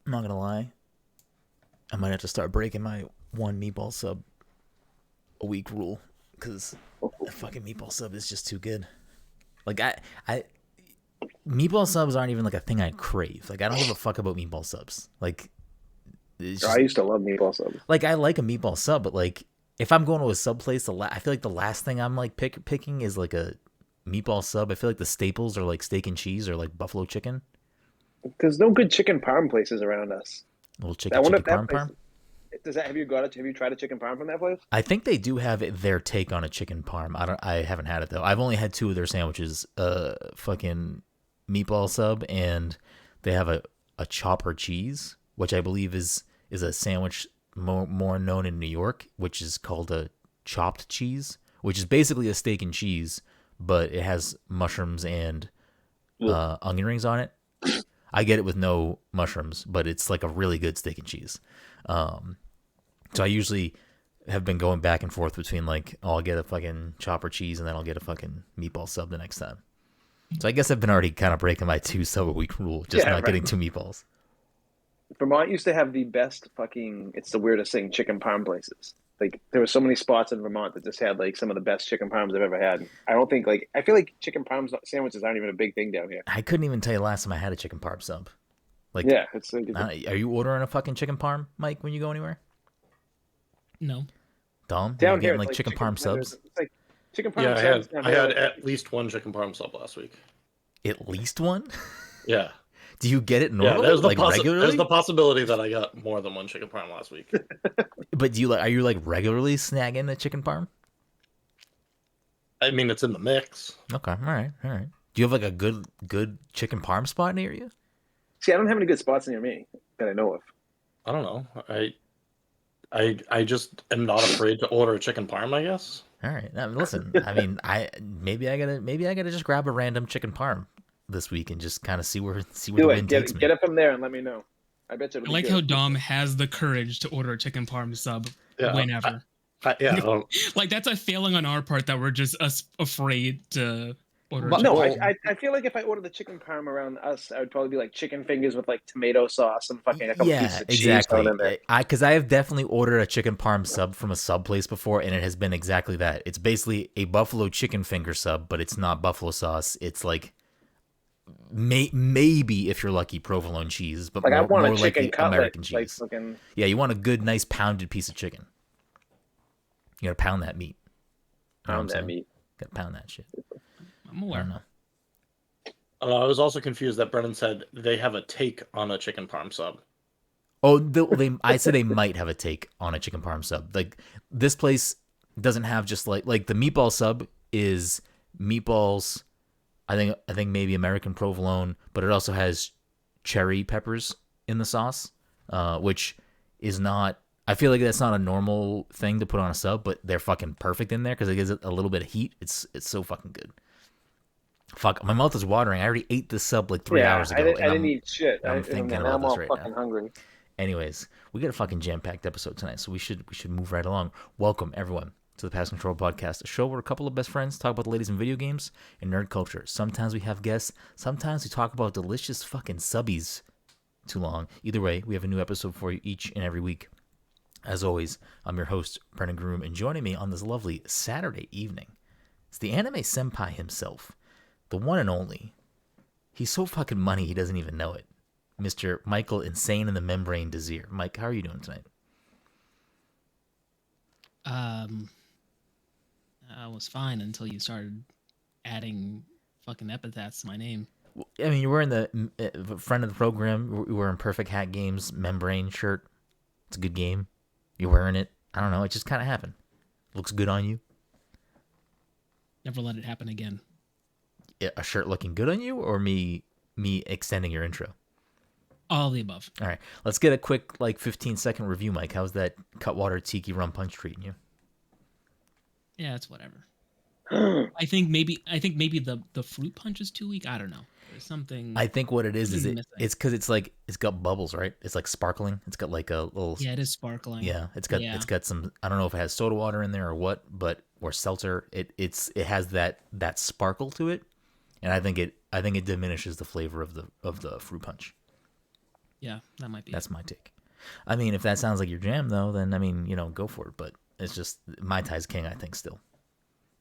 I'm not gonna lie. I might have to start breaking my one meatball sub a week rule because a fucking meatball sub is just too good. Like I meatball subs aren't even like a thing I crave. Like I don't give a fuck about meatball subs. Like it's just, I used to love meatball subs. like I like a meatball sub, but like if I'm going to a sub place, I feel like the last thing I'm like picking is like a meatball sub. I feel like the staples are like steak and cheese or like buffalo chicken. There's no good chicken parm places around us. Little I chicken wonder chicken if that parm place parm. does that. Have you tried a chicken parm from that place? I think they do have their take on a chicken parm. I haven't had it though. I've only had two of their sandwiches. Fucking meatball sub, and they have a chopper cheese, which I believe is a sandwich more known in New York, which is called a chopped cheese, which is basically a steak and cheese, but it has mushrooms and onion rings on it. I get it with no mushrooms, but it's like a really good steak and cheese. So I usually have been going back and forth between like, oh, I'll get a fucking chopper cheese and then I'll get a fucking meatball sub the next time. So I guess I've been already kind of breaking my 2 sub a week rule, just not getting 2 meatballs. Vermont used to have the best fucking. It's the weirdest thing. Chicken parm places. Like there were so many spots in Vermont that just had like some of the best chicken parms I've ever had. I don't think like I feel like chicken parm sandwiches aren't even a big thing down here. I couldn't even tell you last time I had a chicken parm sub. Like, Yeah, it's like, are you ordering a fucking chicken parm, Mike, when you go anywhere? No. Dom, down you getting here. like chicken parm subs? It's like chicken parm Yeah, subs. I had at least one chicken parm sub last week. At least one? Yeah. Do you get it Yeah, normally? there's the, like regularly? there's the possibility that I got more than one chicken parm last week. But do you are you like regularly snagging a chicken parm? I mean, it's in the mix. Okay, all right. Do you have like a good chicken parm spot near you? See, I don't have any good spots near me that I know of. I don't know. I just am not afraid to order a chicken parm, I guess. All right. Now, listen, I mean, maybe I gotta just grab a random chicken parm this week and just kind of see where the wind takes me. Get it from there and let me know. I bet you. I like how Dom has the courage to order a chicken parm sub whenever. Like that's a failing on our part that we're just afraid to order. No, I feel like if I ordered the chicken parm around us, I would probably be like chicken fingers with like tomato sauce and fucking a couple pieces of cheese exactly. in there. Because I have definitely ordered a chicken parm sub from a sub place before, and it has been exactly that. It's basically a buffalo chicken finger sub, but it's not buffalo sauce. It's like maybe if you're lucky, provolone cheese, but like I want more a chicken likely cutlet, American cheese. like fucking... Yeah, you want a good, nice pounded piece of chicken. You gotta pound that meat. Pound that meat. Gotta pound that shit. I'm aware. I don't know. I was also confused that Brenden said they have a take on a chicken parm sub. Oh, I said they might have a take on a chicken parm sub. Like this place doesn't have just like the meatball sub is meatballs. I think maybe American provolone, but it also has cherry peppers in the sauce, which is not. I feel like that's not a normal thing to put on a sub, but they're fucking perfect in there because it gives it a little bit of heat. It's so fucking good. Fuck, my mouth is watering. I already ate this sub like 3 hours ago. I didn't eat shit. I'm thinking about this right fucking now. Hungry. Anyways, we got a fucking jam-packed episode tonight, so we should move right along. Welcome everyone to the Pass Control Podcast, a show where a couple of best friends talk about the ladies in video games and nerd culture. Sometimes we have guests. Sometimes we talk about delicious fucking subbies. Too long. Either way, we have a new episode for you each and every week. As always, I'm your host, Brenden Groom, and joining me on this lovely Saturday evening is the anime senpai himself, the one and only. He's so fucking money he doesn't even know it. Mr. Michael Insane in the Membrane Desir. Mike, how are you doing tonight? I was fine until you started adding fucking epithets to my name. I mean, you were in the friend of the program. You were in Perfect Hat Games Membrane shirt. It's a good game. You're wearing it. I don't know. It just kind of happened. Looks good on you. Never let it happen again. A shirt looking good on you, or me extending your intro? All the above. All right. Let's get a quick 15-second review, Mike. How's that Cutwater Tiki Rum Punch treating you? Yeah, it's whatever. I think maybe the fruit punch is too weak. I don't know. There's something. I think what it is missing. it's because it's got bubbles, right? It's like sparkling. It's got like a little. Yeah, it is sparkling. Yeah, it's got some. I don't know if it has soda water in there or what, or seltzer. It has that sparkle to it, and I think it diminishes the flavor of the fruit punch. Yeah, that might be. That's my take. I mean, if that sounds like your jam, though, then I mean, go for it. But it's just Mai Tai's king, I think, still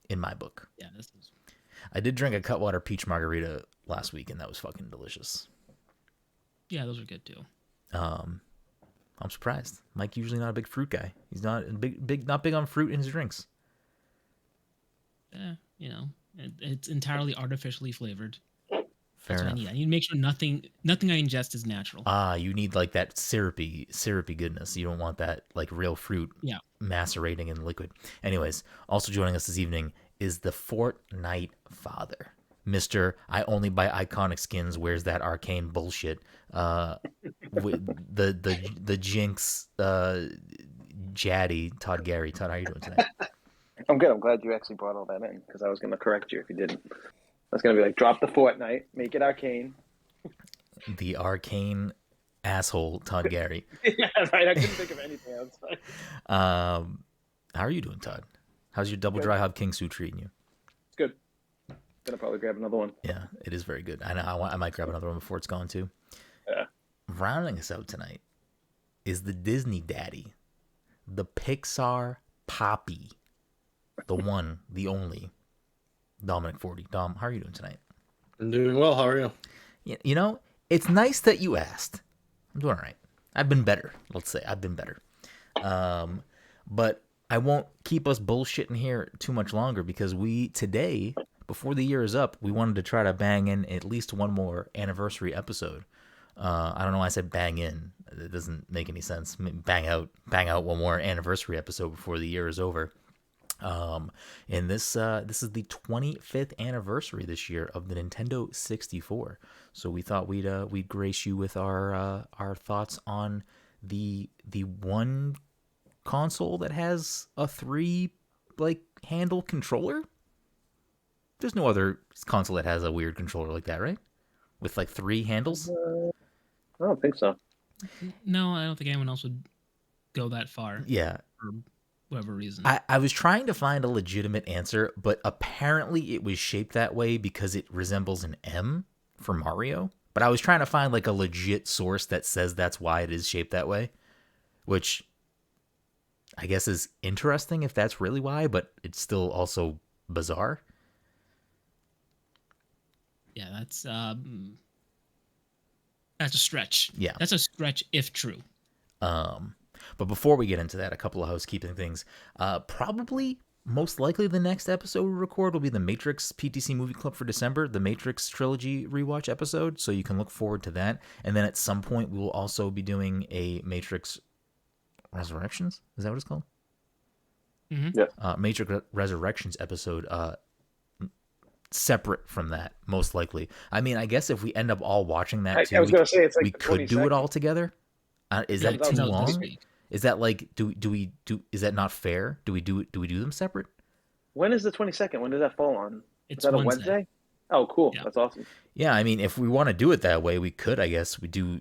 in my book. Yeah, this is. I did drink a Cutwater peach margarita last week, and that was fucking delicious. Yeah, those are good too. I'm surprised. Mike usually not a big fruit guy. He's not not big on fruit in his drinks. It's entirely artificially flavored. Fair enough. I need to make sure nothing I ingest is natural. You need like that syrupy goodness. You don't want that like real fruit macerating in liquid. Anyways, also joining us this evening is the Fortnite father, Mr. I only buy iconic skins. Where's that arcane bullshit? The Jinx Jaddy, Todd Gary. Todd, how are you doing tonight? I'm good. I'm glad you actually brought all that in because I was going to correct you if you didn't. I was going to be like, drop the Fortnite, make it arcane. The arcane asshole, Todd Gary. Yeah, right. I couldn't think of anything else. How are you doing, Todd? How's your double dry hop King Su treating you? It's good. Gonna probably grab another one. Yeah, it is very good. I know. I might grab another one before it's gone too. Yeah. Rounding us out tonight is the Disney daddy, the Pixar poppy, the one, the only, Dominic 40. Dom, how are you doing tonight? I'm doing well. How are you? It's nice that you asked. I'm doing all right. I've been better. Let's say I've been better. But I won't keep us bullshitting here too much longer because today, before the year is up, we wanted to try to bang in at least one more anniversary episode. I don't know why I said bang in. It doesn't make any sense. Bang out one more anniversary episode before the year is over. And this is the 25th anniversary this year of the Nintendo 64. So we thought we'd grace you with our thoughts on the one console that has a 3 handle controller. There's no other console that has a weird controller like that, right? With 3 handles. I don't think so. No, I don't think anyone else would go that far. Yeah. For whatever reason. I was trying to find a legitimate answer, but apparently it was shaped that way because it resembles an M for Mario. But I was trying to find a legit source that says that's why it is shaped that way, which I guess is interesting if that's really why, but it's still also bizarre. Yeah, that's a stretch. Yeah. That's a stretch if true. But before we get into that, a couple of housekeeping things. Probably, most likely, the next episode we record will be the Matrix PTC Movie Club for December, the Matrix Trilogy rewatch episode, so you can look forward to that. And then at some point, we will also be doing a Matrix Resurrections? Is that what it's called? Mm-hmm. Yeah. Matrix Resurrections episode, separate from that, most likely. I mean, I guess if we end up all watching that too, I was going to say it's we could do it all together. Is that too long? Is that is that not fair? Do we do them separate? When is the 22nd? When does that fall on? It's is that a Wednesday? Oh, cool. Yeah. That's awesome. Yeah, I mean, if we want to do it that way, we could. I guess we do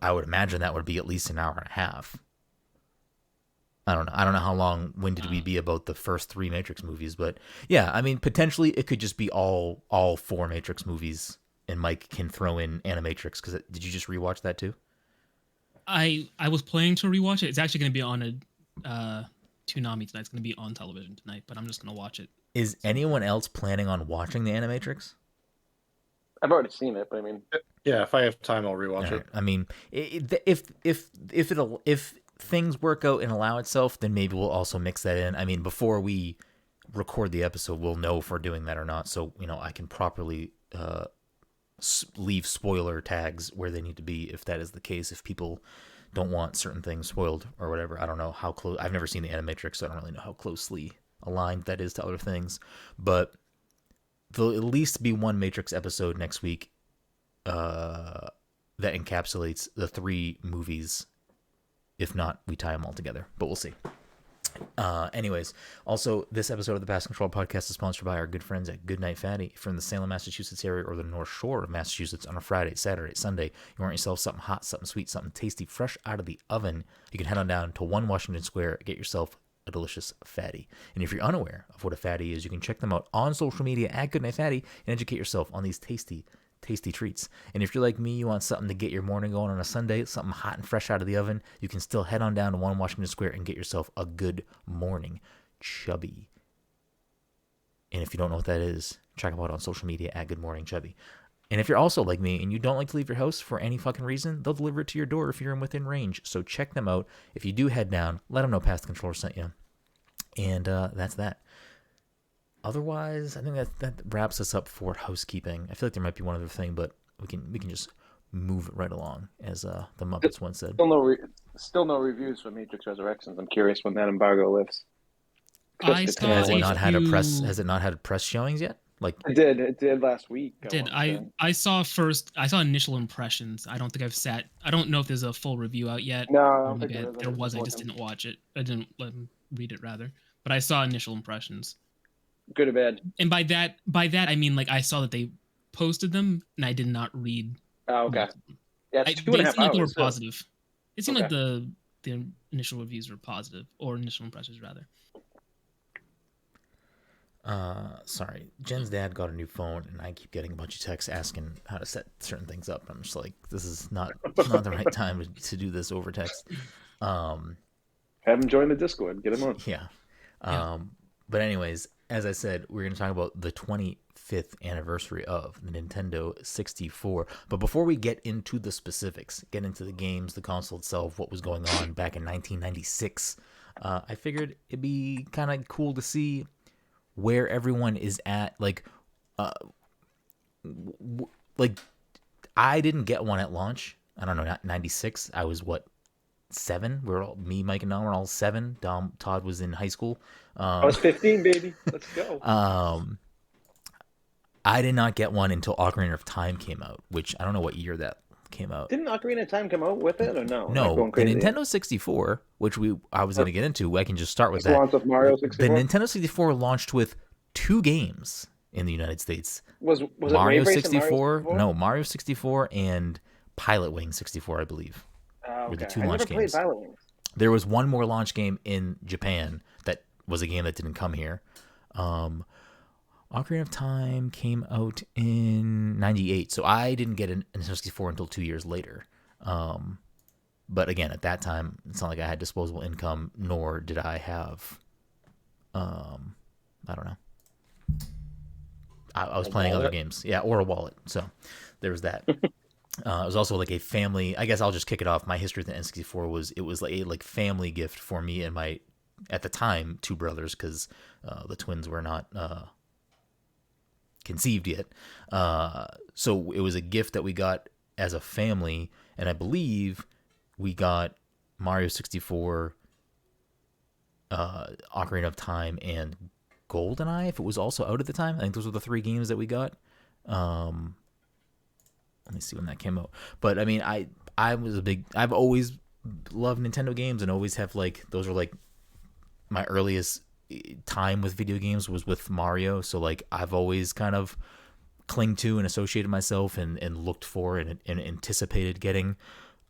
I would imagine that would be at least an hour and a half. I don't know how long. When did we be about the first 3 Matrix movies? But yeah, I mean, potentially it could just be all 4 Matrix movies, and Mike can throw in Animatrix. Because did you just rewatch that too? I was planning to rewatch it. It's actually going to be on a Toonami tonight. It's going to be on television tonight, but I'm just going to watch it. Is anyone else planning on watching the Animatrix? I've already seen it, but I mean, yeah, if I have time, I'll rewatch it. I mean, if things work out and allow itself, then maybe we'll also mix that in. I mean, before we record the episode, we'll know if we're doing that or not. So I can properly leave spoiler tags where they need to be if that is the case. If people don't want certain things spoiled or whatever, I don't know how close. I've never seen the Animatrix, so I don't really know how closely aligned that is to other things. But there'll at least be one Matrix episode next week that encapsulates the 3 movies. If not, we tie them all together, but we'll see. Anyways, also, this episode of the Pass Control Podcast is sponsored by our good friends at Goodnight Fatty. If you're in the Salem, Massachusetts area or the North Shore of Massachusetts on a Friday, Saturday, Sunday, you want yourself something hot, something sweet, something tasty, fresh out of the oven, you can head on down to 1 Washington Square, get yourself a delicious fatty. And if you're unaware of what a fatty is, you can check them out on social media at Goodnight Fatty and educate yourself on these tasty, tasty treats. And if you're like me, you want something to get your morning going on a Sunday, something hot and fresh out of the oven, you can still head on down to 1 Washington Square and get yourself a good morning chubby. And if you don't know what that is, check them out on social media at Good Morning Chubby. And if you're also like me and you don't like to leave your house for any fucking reason, they'll deliver it to your door if you're within range. So check them out. If you do head down, let them know Past the Controller sent you. And that's that. Otherwise, I think that wraps us up for housekeeping. I feel like there might be one other thing, but we can just move it right along, as the Muppets once said. Still no reviews for Matrix Resurrections. I'm curious when that embargo lifts. Has it not had press showings yet? Like it did last week. I saw initial impressions. I don't know if there's a full review out yet. No, I don't think there was. I just didn't watch it. I didn't read it rather. But I saw initial impressions. Good or bad? And by that I mean like I saw that they posted them and I did not read. Oh, okay. Yeah, it's 2.5 hours. It seemed like they were positive. It seemed like the initial reviews were positive, or initial impressions rather. Sorry, Jen's dad got a new phone, and I keep getting a bunch of texts asking how to set certain things up. I'm just like, this is not the right time to do this over text. Have him join the Discord. Get him on. Yeah. But anyways, as I said, we're going to talk about the 25th anniversary of the Nintendo 64. But before we get into the specifics, get into the games, the console itself, what was going on back in 1996, I figured it'd be kind of cool to see where everyone is at. Like I didn't get one at launch. I don't know, 96. I was 7? Me, Mike, and Dom were all 7. Todd was in high school. I was 15, baby. Let's go. I did not get one until Ocarina of Time came out, which I don't know what year that came out. Didn't Ocarina of Time come out with it or no? No, the Nintendo 64, which I was going to get into. I can just start with that. Launch of Mario 64. The Nintendo 64 launched with 2 games in the United States. Was Mario it 64? No, Mario 64 and Pilot Wing 64, I believe. Were the 2 launch games. Pilot Wings. There was one more launch game in Japan that was a game that didn't come here. Ocarina of Time came out in 98, so I didn't get an Nintendo 64 until 2 years later. But again, at that time, it's not like I had disposable income, nor did I have, I don't know. I was playing other games. Yeah, or a wallet. So there was that. It was also like a family. I guess I'll just kick it off. My history with the N64 was like a family gift for me and my, at the time, 2 brothers, because the twins were not conceived yet. So it was a gift that we got as a family, and I believe we got Mario 64, Ocarina of Time, and GoldenEye, if it was also out at the time. I think those were the 3 games that we got. Let me see when that came out. But I mean, I've always loved Nintendo games and always have those are my earliest time with video games was with Mario. So I've always kind of clung to and associated myself and looked for and anticipated getting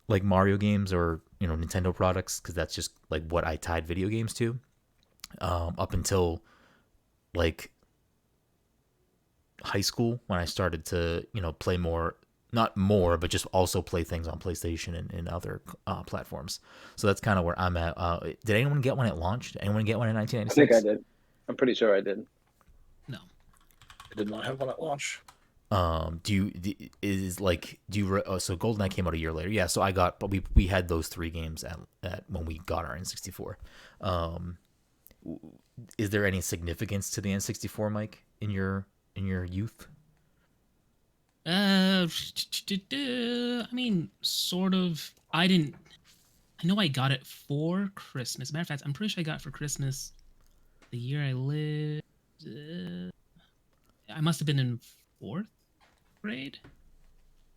Mario games or, Nintendo products. 'Cause that's just what I tied video games to, up until high school when I started to, play more. Not more, but just also play things on PlayStation and other platforms. So that's kind of where I'm at. Did anyone get one at launch? Did anyone get one in 1996? I think I did. I'm pretty sure I did. No, I did not have one at launch. So GoldenEye came out a year later. Yeah, so but we had those 3 games at when we got our N64. Is there any significance to the N64, Mike, in your youth? I mean, sort of. I know I got it for Christmas. Matter of fact, I'm pretty sure I got it for Christmas the year I lived. I must have been in 4th grade,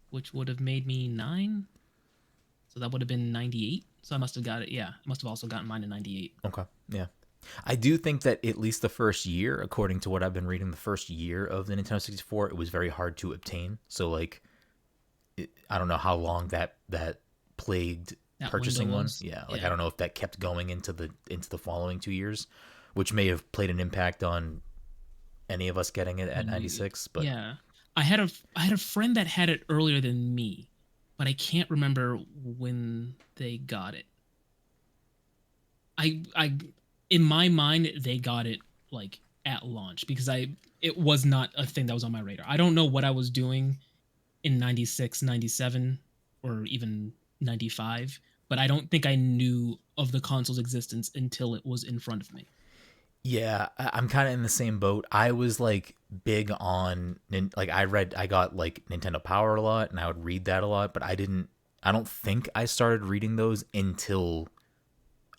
which would have made me 9. So that would have been 98. So I must have got it. Yeah, I must have also gotten mine in 98. Okay, yeah. I do think that at least the first year, according to what I've been reading, the first year of the Nintendo 64, it was very hard to obtain. So I don't know how long that plagued purchasing one. Yeah, I don't know if that kept going into the following 2 years, which may have played an impact on any of us getting it at 96. But yeah, I had a friend that had it earlier than me, but I can't remember when they got it. I in my mind they got it like at launch because it was not a thing that was on my radar. I don't know what I was doing in 96, 97, or even 95, but I don't think I knew of the console's existence until it was in front of me. Yeah, I'm kind of in the same boat. I was like big on like I got like Nintendo Power a lot, and I would read that a lot, but I don't think I started reading those until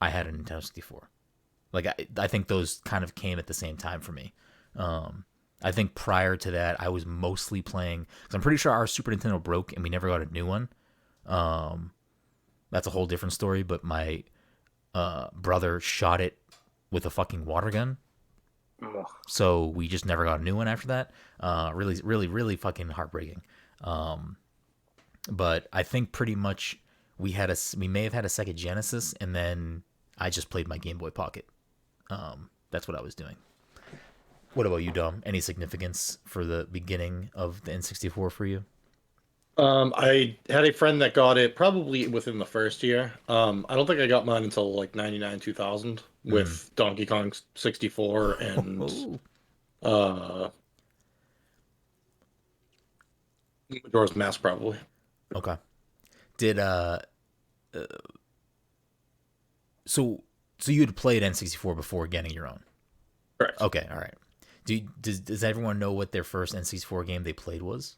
I had a Nintendo 64. Like I think those kind of came at the same time for me. I think prior to that, I was mostly playing because I'm pretty sure our Super Nintendo broke and we never got a new one. That's a whole different story. But my brother shot it with a fucking water gun, Ugh. so we just never got a new one after that. Really, really, really fucking heartbreaking. But I think pretty much we may have had a Sega Genesis, and then I just played my Game Boy Pocket. That's what I was doing. What about you, Dom? Any significance for the beginning of the N64 for you? I had a friend that got it probably within the first year. I don't think I got mine until like 99, 2000 with Donkey Kong 64 and uh Majora's Mask probably. Okay. Did so you had played N64 before getting your own? Correct. Okay, all right. Does everyone know what their first N64 game they played was?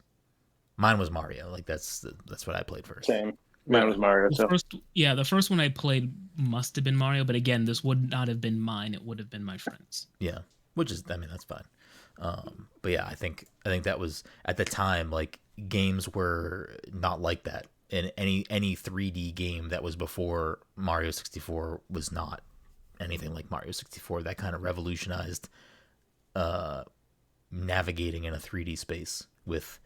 Mine was Mario. Like that's what I played first. Same. Mine was Mario. So The first one I played must have been Mario, but again, this would not have been mine. It would have been my friend's. Yeah, which is, I mean, that's fine. But yeah, I think that was at the time, like, games were not like that, and any 3D game that was before Mario 64 was not anything like Mario 64. That kind of revolutionized navigating in a 3D space with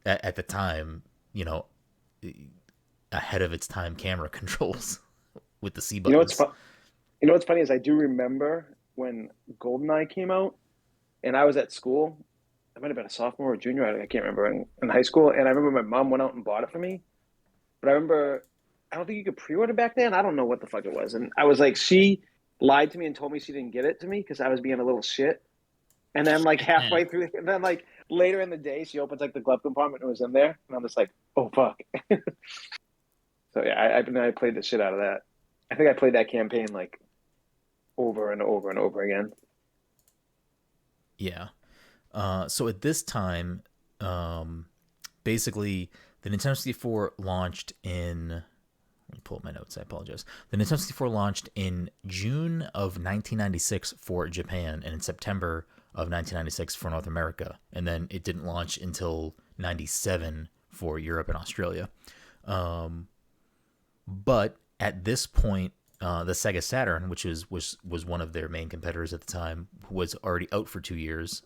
at the time, you know, ahead of its time camera controls with the C buttons. You know what's funny is I do remember when GoldenEye came out, and I was at school. I might have been a sophomore or junior. I can't remember in high school. And I remember my mom went out and bought it for me. But I remember, I don't think you could pre-order back then. I don't know what the fuck it was. And I was like, she lied to me and told me she didn't get it to me because I was being a little shit. And then like halfway through, and then like later in the day, she opens like the glove compartment and it was in there. And I'm just like, oh fuck. So yeah, I played the shit out of that. I think I played that campaign like over and over and over again. Yeah. So at this time, basically, the Nintendo 64 launched in. Let me pull up my notes. I apologize. The Nintendo 64 launched in June of 1996 for Japan, and in September of 1996 for North America, and then it didn't launch until 97 for Europe and Australia. But at this point, the Sega Saturn, which was one of their main competitors at the time, was already out for 2 years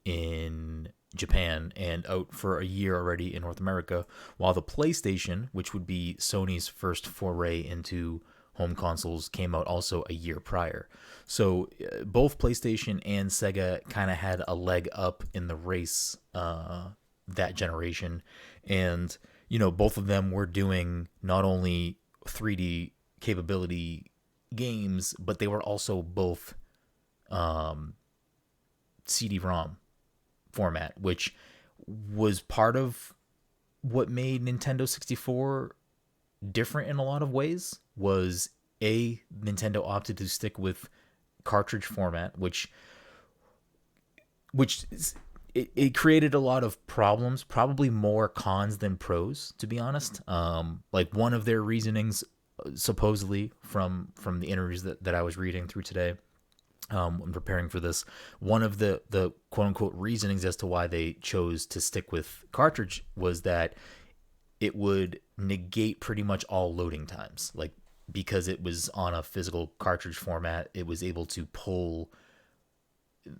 in Japan and out for a year already in North America, while the PlayStation, which would be Sony's first foray into home consoles, came out also a year prior. So both PlayStation and Sega kind of had a leg up in the race that generation, and you know, both of them were doing not only 3D capability games, but they were also both CD-ROM format, which was part of what made Nintendo 64 different in a lot of ways. Was Nintendo opted to stick with cartridge format, which it created a lot of problems, probably more cons than pros, to be honest. Like one of their reasonings, supposedly from the interviews that I was reading through today, when preparing for this, one of the quote unquote reasonings as to why they chose to stick with cartridge was that it would negate pretty much all loading times. Like, because it was on a physical cartridge format, it was able to pull,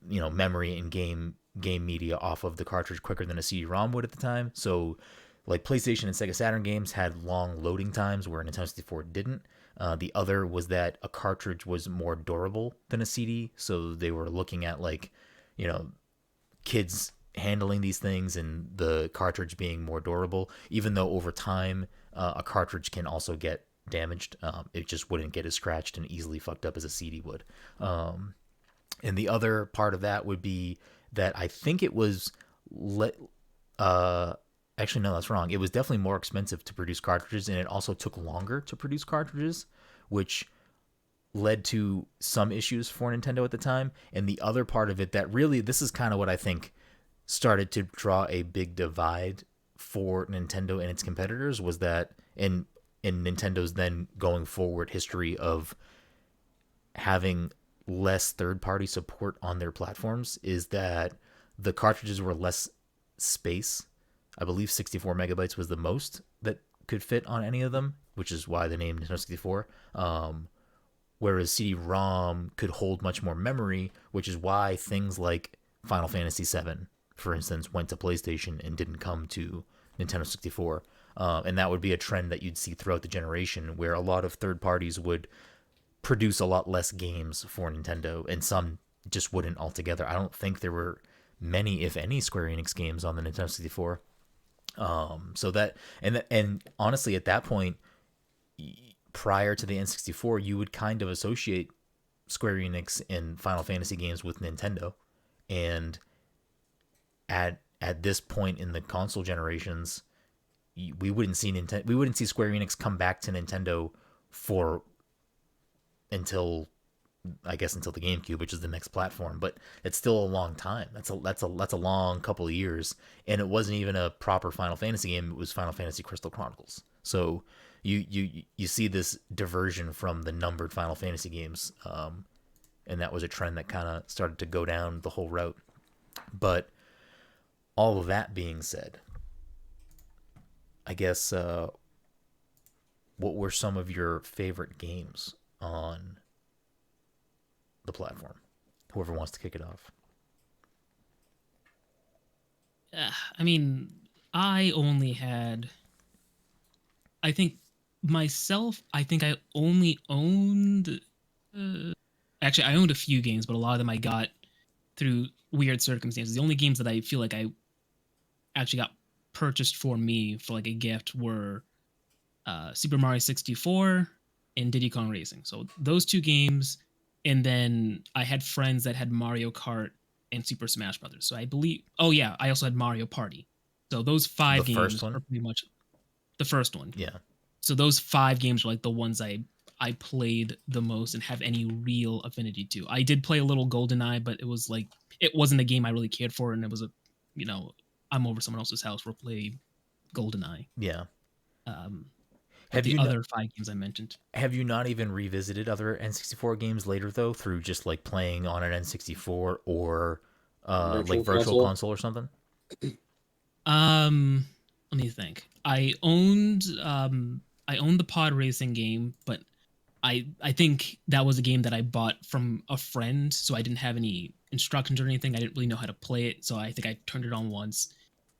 you know, memory and game media off of the cartridge quicker than a CD-ROM would at the time. So like PlayStation and Sega Saturn games had long loading times where Nintendo 64 didn't. The other was that a cartridge was more durable than a CD, so they were looking at, like, you know, kids handling these things and the cartridge being more durable, even though over time a cartridge can also get damaged. It just wouldn't get as scratched and easily fucked up as a CD would. And the other part of that would be that I think it was actually, no, that's wrong. It was definitely more expensive to produce cartridges, and it also took longer to produce cartridges, which led to some issues for Nintendo at the time. And the other part of it that really, this is kind of what I think started to draw a big divide for Nintendo and its competitors, was that in Nintendo's then going forward history of having less third-party support on their platforms, is that the cartridges were less space. I believe 64 megabytes was the most that could fit on any of them, which is why the name Nintendo 64. Whereas CD-ROM could hold much more memory, which is why things like Final Fantasy VII, for instance, went to PlayStation and didn't come to Nintendo 64. And that would be a trend that you'd see throughout the generation, where a lot of third parties would produce a lot less games for Nintendo, and some just wouldn't altogether. I don't think there were many, if any, Square Enix games on the Nintendo 64. So that, and honestly, at that point, prior to the N64, you would kind of associate Square Enix and Final Fantasy games with Nintendo. And at this point in the console generations, we wouldn't see Square Enix come back to Nintendo until the GameCube, which is the next platform. But it's still a long time. That's a long couple of years, and it wasn't even a proper Final Fantasy game. It was Final Fantasy Crystal Chronicles. So you see this diversion from the numbered Final Fantasy games, and that was a trend that kind of started to go down the whole route. But all of that being said, I guess what were some of your favorite games on the platform? Whoever wants to kick it off. I mean, I only had, I think myself, I think I only owned, actually I owned a few games, but a lot of them I got through weird circumstances. The only games that I feel like I actually got purchased for me for like a gift were Super Mario 64 and Diddy Kong Racing. So those two games, and then I had friends that had Mario Kart and Super Smash Brothers. So I believe, oh yeah, I also had Mario Party. So those five games are pretty much the first one. Yeah. So those 5 games were like the ones I played the most and have any real affinity to. I did play a little GoldenEye, but it was like, it wasn't a game I really cared for, and it was I'm over someone else's house, we'll play GoldenEye. Yeah. Have the other 5 games I mentioned. Have you not even revisited other N64 games later though, through just like playing on an N64 or like Virtual Console or something? Let me think. I owned the pod racing game, but I think that was a game that I bought from a friend, so I didn't have any instructions or anything. I didn't really know how to play it, so I think I turned it on once.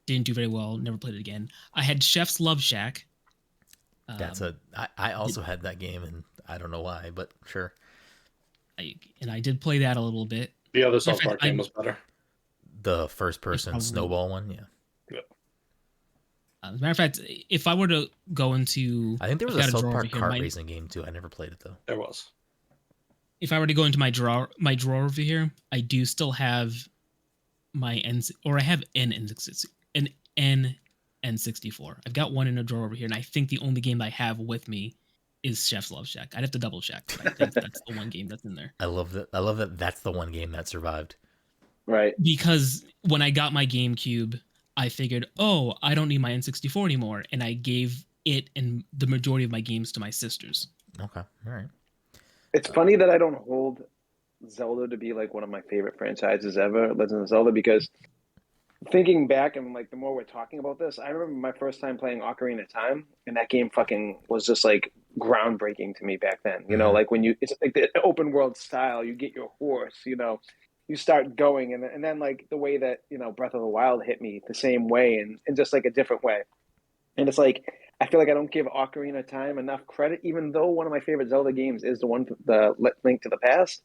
Didn't do very well, never played it again. I had Chef's Love Shack. I also had that game, and I don't know why, but sure. I did play that a little bit. The other South Park game was better. The first-person Snowball one, yeah. As a matter of fact, if I were to go into... I think there was a South Park kart racing game, too. I never played it, though. There was. If I were to go into my drawer over here, I do still have my I have an N64. I've got one in a drawer over here, and I think the only game I have with me is Chef's Love Shack. I'd have to double check, but I think that's the one game that's in there. I love that that's the one game that survived. Right. Because when I got my GameCube, I figured, oh, I don't need my N64 anymore, and I gave it and the majority of my games to my sisters. Okay, all right. It's funny that I don't hold Zelda to be like one of my favorite franchises ever, Legend of Zelda, because thinking back and like the more we're talking about this, I remember my first time playing Ocarina of Time, and that game fucking was just like groundbreaking to me back then. You know, like when it's like the open world style, you get your horse, you start going, and then like the way that Breath of the Wild hit me the same way, and just like a different way. And it's like I feel like I don't give Ocarina of Time enough credit, even though one of my favorite Zelda games is the Link to the Past.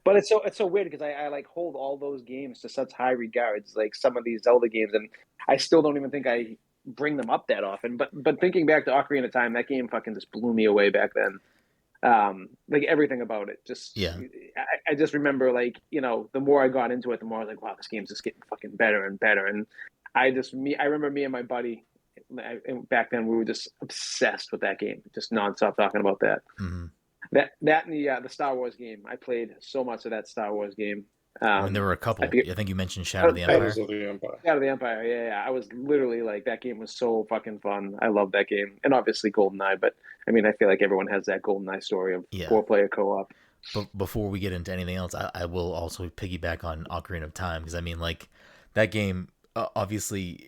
But it's so weird because I like hold all those games to such high regards, like some of these Zelda games, and I still don't even think I bring them up that often. But thinking back to Ocarina of Time, that game fucking just blew me away back then. Like everything about it, just Yeah. I just remember like the more I got into it, the more I was like, wow, this game's just getting fucking better and better. And I remember me and my buddy back then we were just obsessed with that game, just nonstop talking about that. Mm-hmm. That and the Star Wars game. I played so much of that Star Wars game. I mean, there were a couple. I think you mentioned Shadow of the Shadows Empire. of the Empire. Shadow of the Empire. Yeah. I was literally like that game was so fucking fun. I love that game, and obviously GoldenEye. But I mean, I feel like everyone has that GoldenEye story of 4-player co-op. But before we get into anything else, I will also piggyback on Ocarina of Time because I mean, like that game, obviously,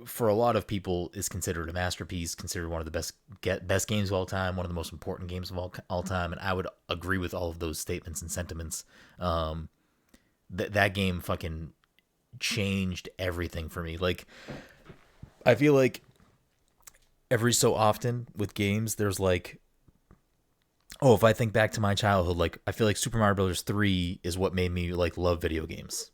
for a lot of people, is considered a masterpiece, considered one of the best games of all time, one of the most important games of all time, and I would agree with all of those statements and sentiments. That game fucking changed everything for me. Like, I feel like every so often with games, there's like, oh, if I think back to my childhood, like I feel like Super Mario Brothers 3 is what made me like love video games.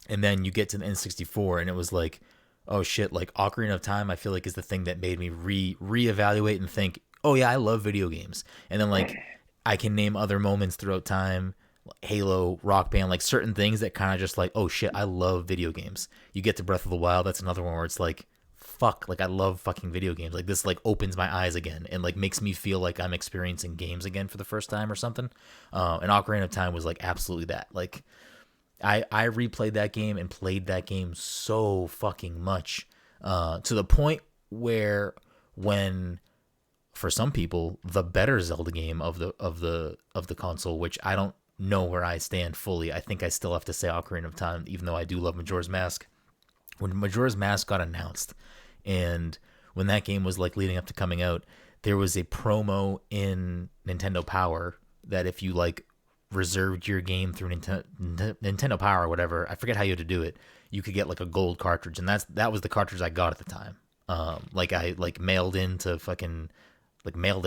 And then you get to the N64 and it was like, oh shit, like Ocarina of Time I feel like is the thing that made me reevaluate and think, oh yeah, I love video games. And then like I can name other moments throughout time, Halo, Rock Band, like certain things that kind of just like, oh shit, I love video games. You get to Breath of the Wild, that's another one where it's like, fuck, like I love fucking video games. Like this like opens my eyes again and like makes me feel like I'm experiencing games again for the first time or something. And Ocarina of Time was like absolutely that. Like I replayed that game and played that game so fucking much, to the point where when for some people the better Zelda game of the console, which I don't know where I stand fully. I think I still have to say Ocarina of Time, even though I do love Majora's Mask. When Majora's Mask got announced, and when that game was like leading up to coming out, there was a promo in Nintendo Power that if you like reserved your game through Nintendo Power or whatever, I forget how you had to do it, you could get like a gold cartridge, and that was the cartridge I got at the time. Like I like mailed a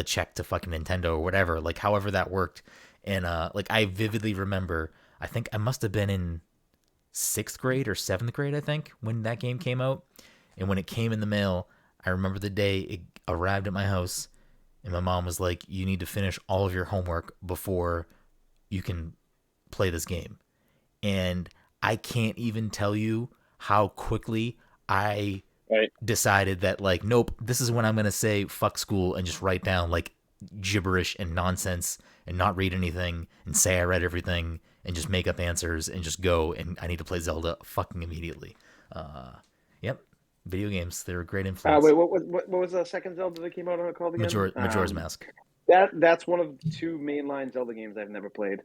check to fucking Nintendo or whatever, like however that worked. And like I vividly remember, I think I must have been in 6th grade or 7th grade, I think, when that game came out. And when it came in the mail, I remember the day it arrived at my house, and my mom was like, you need to finish all of your homework before you can play this game. And I can't even tell you how quickly I decided that, like, nope, this is when I'm going to say fuck school and just write down, like, gibberish and nonsense and not read anything and say I read everything and just make up answers and just go, and I need to play Zelda fucking immediately. Yep. Video games, they're a great influence. Wait, what was the second Zelda that came out called again? Majora's Mask. That's one of the 2 mainline Zelda games I've never played.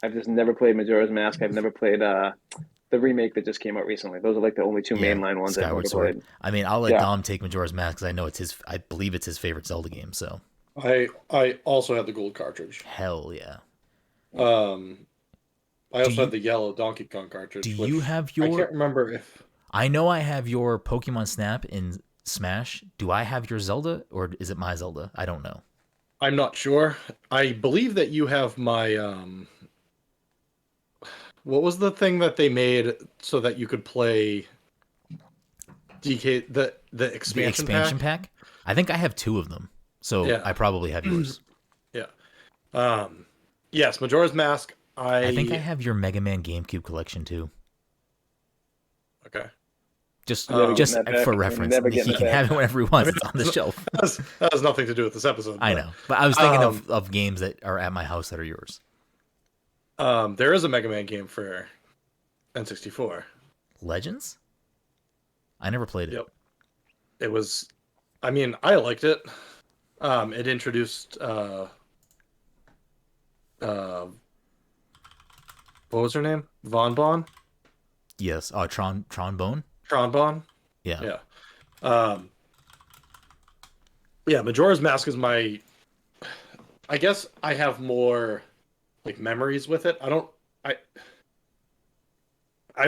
I've just never played Majora's Mask. I've never played the remake that just came out recently. Those are like the only 2 mainline ones I've ever played. I mean, I'll let Dom take Majora's Mask because I know I believe it's his favorite Zelda game. So I also had the gold cartridge. Hell yeah. I also had the yellow Donkey Kong cartridge. Do you have your? I can't remember if. I know I have your Pokemon Snap in Smash. Do I have your Zelda, or is it my Zelda? I don't know. I'm not sure. I believe that you have my. What was the thing that they made so that you could play DK the expansion pack? I think I have 2 of them, so yeah. I probably have yours. Yeah. Yes, Majora's Mask. I think I have your Mega Man GameCube collection too. Okay. Just for reference, he can have it whenever he wants. It's on the shelf. That has nothing to do with this episode. I know, but I was thinking of games that are at my house that are yours. There is a Mega Man game for N64. Legends? I never played it. Yep. It was, I mean, I liked it. It introduced what was her name? Von Bon? Yes. Tronbone? Tronbone? Yeah. Yeah, Majora's Mask is I guess I have more like memories with it. I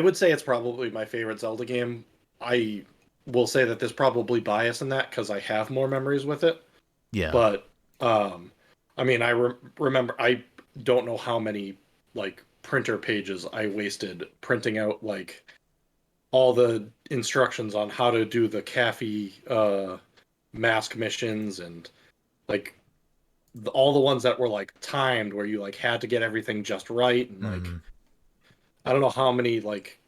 would say it's probably my favorite Zelda game. I will say that there's probably bias in that because I have more memories with it. Yeah. But I mean, I remember, I don't know how many like printer pages I wasted printing out like all the instructions on how to do the Caffey mask missions, and like all the ones that were like timed where you like had to get everything just right, and like I don't know how many like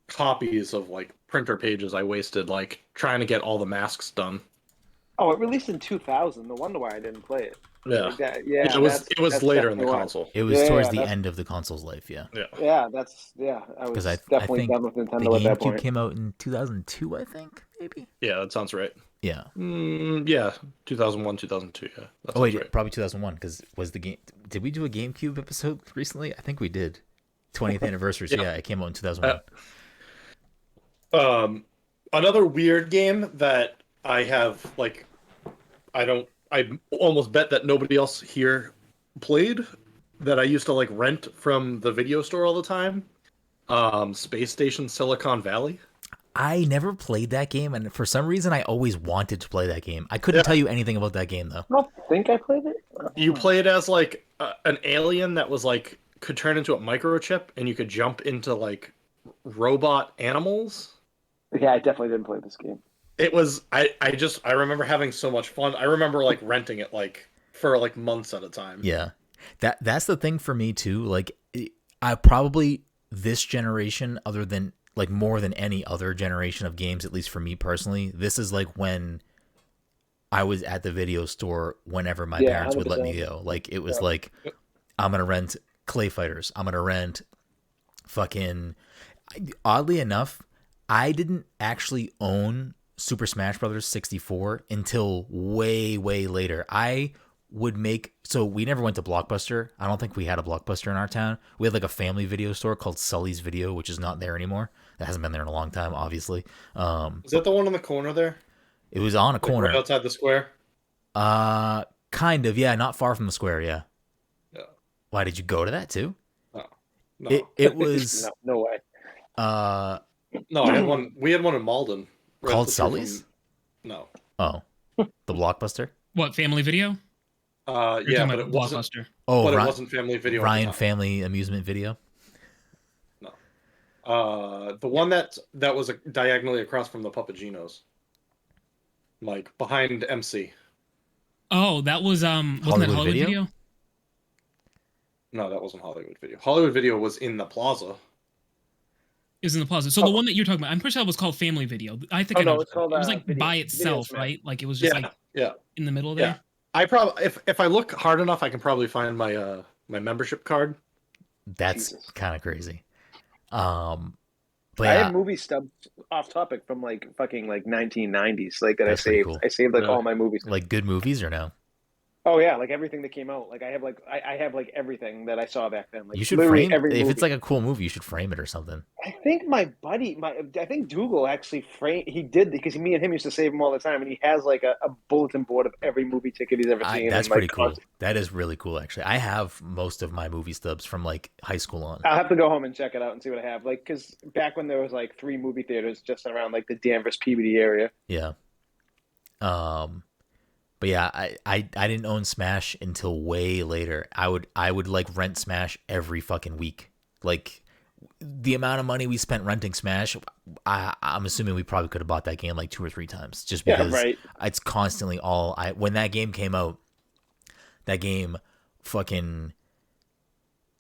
copies of like printer pages I wasted like trying to get all the masks done. Oh, it released in 2000. No wonder why I didn't play it. Yeah, Like that, it was that's later in the definitely why. console. It was Yeah, towards yeah, the that's end of the console's life, yeah. I Because was I definitely think done with the Nintendo at that GameCube point. came out in 2002, I think, maybe. Yeah, that sounds right. Yeah. Yeah, 2001, 2002. Yeah, that Oh wait, sounds right. probably 2001. Because was the game? Did we do a GameCube episode recently? I think we did. 20th anniversary. So Yeah. yeah, it came out in 2001. Another weird game that I have like I almost bet that nobody else here played, that I used to like rent from the video store all the time. Space Station Silicon Valley. I never played that game, and for some reason, I always wanted to play that game. I couldn't tell you anything about that game though. I don't think I played it. You played as like an alien that was like could turn into a microchip, and you could jump into like robot animals. Yeah, I definitely didn't play this game. It was I remember having so much fun. I remember like renting it like for like months at a time. Yeah, that's the thing for me too. Like, I probably this generation, other than like more than any other generation of games, at least for me personally, this is like when I was at the video store whenever my parents would let me 100%. go. Like, it was like, I'm gonna rent Clay Fighters. I'm gonna rent fucking. Oddly enough, I didn't actually own Super Smash Brothers 64 until way later. I would make, so we never went to Blockbuster. I don't think we had a Blockbuster in our town. We had like a family video store called Sully's Video, which is not there anymore. That hasn't been there in a long time, obviously. Is that the one in the corner there? It was on a corner. Right outside the square? Kind of, yeah, not far from the square, yeah. Yeah. Why did you go to that too? Oh, no. It was no way. No, I had one. We had one in Malden. Right called up the street Sully's? No. Oh, the Blockbuster? What, Family Video? You're Yeah, talking but about it wasn't. Blockbuster. Oh, But it wasn't Family Video. at the Ryan time. Family Amusement Video. The one that was diagonally across from the Papagenos, like behind MC. Oh, that was wasn't that Hollywood Hollywood Video? Video? No, that wasn't Hollywood Video. Hollywood Video was in the plaza. It was in the plaza. So the one that you're talking about, I'm pretty sure that was called Family Video. I think Oh, I know. no, it's called, it was like Video- by Video itself, Smash. right? Like it was just like Yeah. in the middle there. Yeah. I probably if I look hard enough, I can probably find my my membership card. That's Jesus. kind of crazy. But I yeah, have movie stubs off topic from like fucking like 1990s, like that That's I pretty saved. cool. I saved like Really? all my movies. like good movies or no? Oh yeah, like everything that came out. Like I have like everything that I saw back then. Like You should literally frame every if movie. it's like a cool movie. You should frame it or something. I think my buddy, I think Dougal actually framed. He did because me and him used to save them all the time, and he has like a bulletin board of every movie ticket he's ever seen. That's and, like, pretty cool. That is really cool, actually. I have most of my movie stubs from like high school on. I'll have to go home and check it out and see what I have. Like, because back when there was like 3 movie theaters just around like the Danvers Peabody area. Yeah. But yeah, I didn't own Smash until way later. I would like rent Smash every fucking week. Like the amount of money we spent renting Smash, I'm assuming we probably could have bought that game like 2 or 3 times just because it's constantly all when that game came out, that game fucking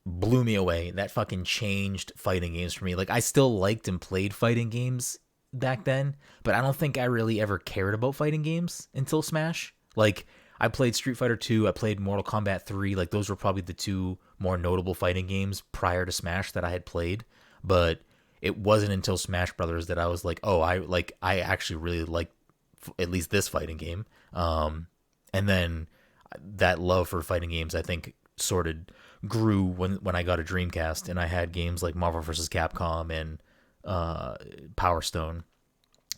blew me away. That fucking changed fighting games for me. Like I still liked and played fighting games back then, but I don't think I really ever cared about fighting games until Smash. Like I played Street Fighter 2, I played Mortal Kombat 3, like those were probably the 2 more notable fighting games prior to Smash that I had played, but it wasn't until Smash Brothers that I was like, oh, I actually really like at least this fighting game. And then that love for fighting games I think sort of grew when I got a Dreamcast and I had games like Marvel vs. Capcom and Power Stone,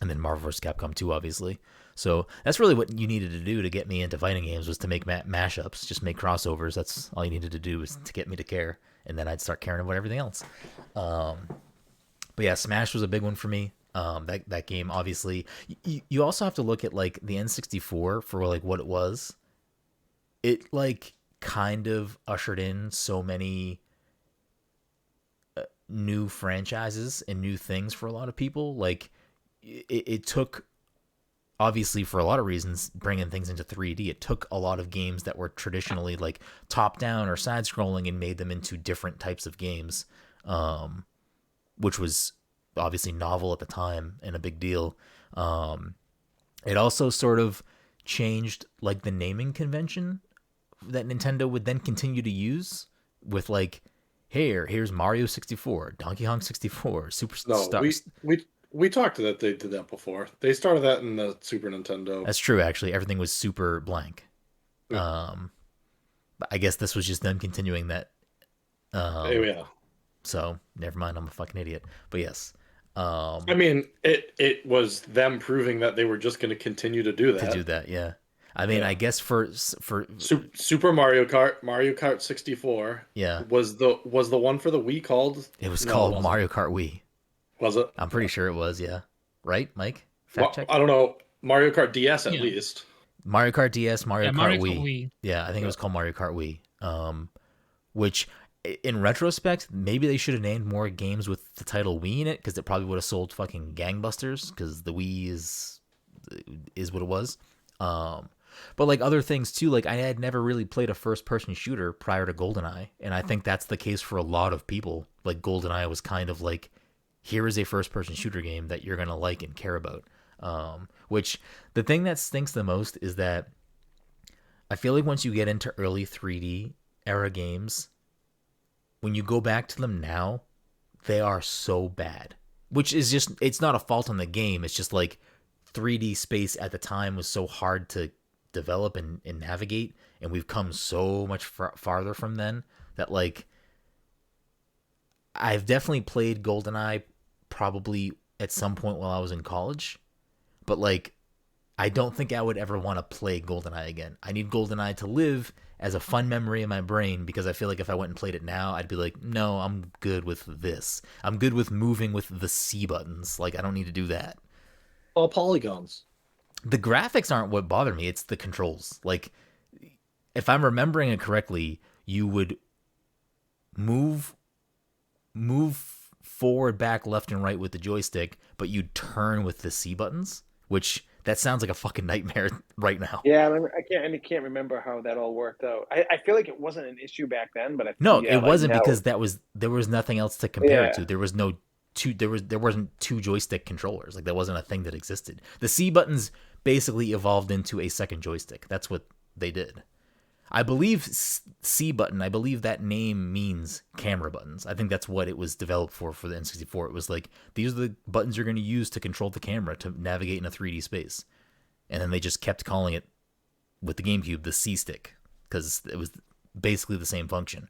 and then Marvel vs. Capcom 2, obviously. So that's really what you needed to do to get me into fighting games, was to make mashups, just make crossovers. That's all you needed to do, was to get me to care, and then I'd start caring about everything else. But yeah, Smash was a big one for me. That game, obviously. You also have to look at like the N64 for like what it was. It like kind of ushered in so many new franchises and new things for a lot of people. Like it took, obviously for a lot of reasons, bringing things into 3D, it took a lot of games that were traditionally like top down or side scrolling and made them into different types of games, which was obviously novel at the time and a big deal. It also sort of changed like the naming convention that Nintendo would then continue to use with like, here's Mario 64, Donkey Kong 64, Super Stars. We talked that they did that before. They started that in the Super Nintendo. That's true, actually. Everything was super blank. Yeah. But I guess this was just them continuing that. Yeah. So never mind, I'm a fucking idiot. But yes. I mean, it was them proving that they were just going to continue to do that. To do that, yeah. I mean, I guess for Super Mario Kart 64, yeah, was the one for the Wii called? It was called Mario Kart Wii. Was it? I'm pretty sure it was, yeah. Right, Mike? Fact check. I don't know. Mario Kart DS at least. Mario Kart DS, Mario Kart Wii. Wii. Yeah, I think it was called Mario Kart Wii. Which, in retrospect, maybe they should have named more games with the title Wii in it, because it probably would have sold fucking gangbusters, because the Wii is what it was. But like other things too, like I had never really played a first-person shooter prior to GoldenEye, and I think that's the case for a lot of people. Like GoldenEye was kind of like, here is a first-person shooter game that you're gonna like and care about. Which the thing that stinks the most is that I feel like once you get into early 3D era games, when you go back to them now, they are so bad. Which is just, it's not a fault on the game. It's just like 3D space at the time was so hard to develop and navigate, and we've come so much farther from then that like I've definitely played GoldenEye probably at some point while I was in college, but like I don't think I would ever want to play GoldenEye again. I need GoldenEye to live as a fun memory in my brain, because I feel like if I went and played it now, I'd be like, no, I'm good with this. I'm good with moving with the C buttons. Like I don't need to do that. All polygons. The graphics aren't what bother me. It's the controls. Like, if I'm remembering it correctly, you would move forward, back, left, and right with the joystick, but you'd turn with the C buttons, which that sounds like a fucking nightmare right now. Yeah, I can't remember how that all worked out. I feel like it wasn't an issue back then, but it wasn't, because there was nothing else to compare it to. There was no there wasn't two joystick controllers. Like that wasn't a thing that existed. The C buttons basically evolved into a second joystick. That's what they did. I believe C button, I believe that name means camera buttons. I think that's what it was developed for the N64. It was like, these are the buttons you're going to use to control the camera to navigate in a 3D space. And then they just kept calling it, with the GameCube, the C stick, because it was basically the same function.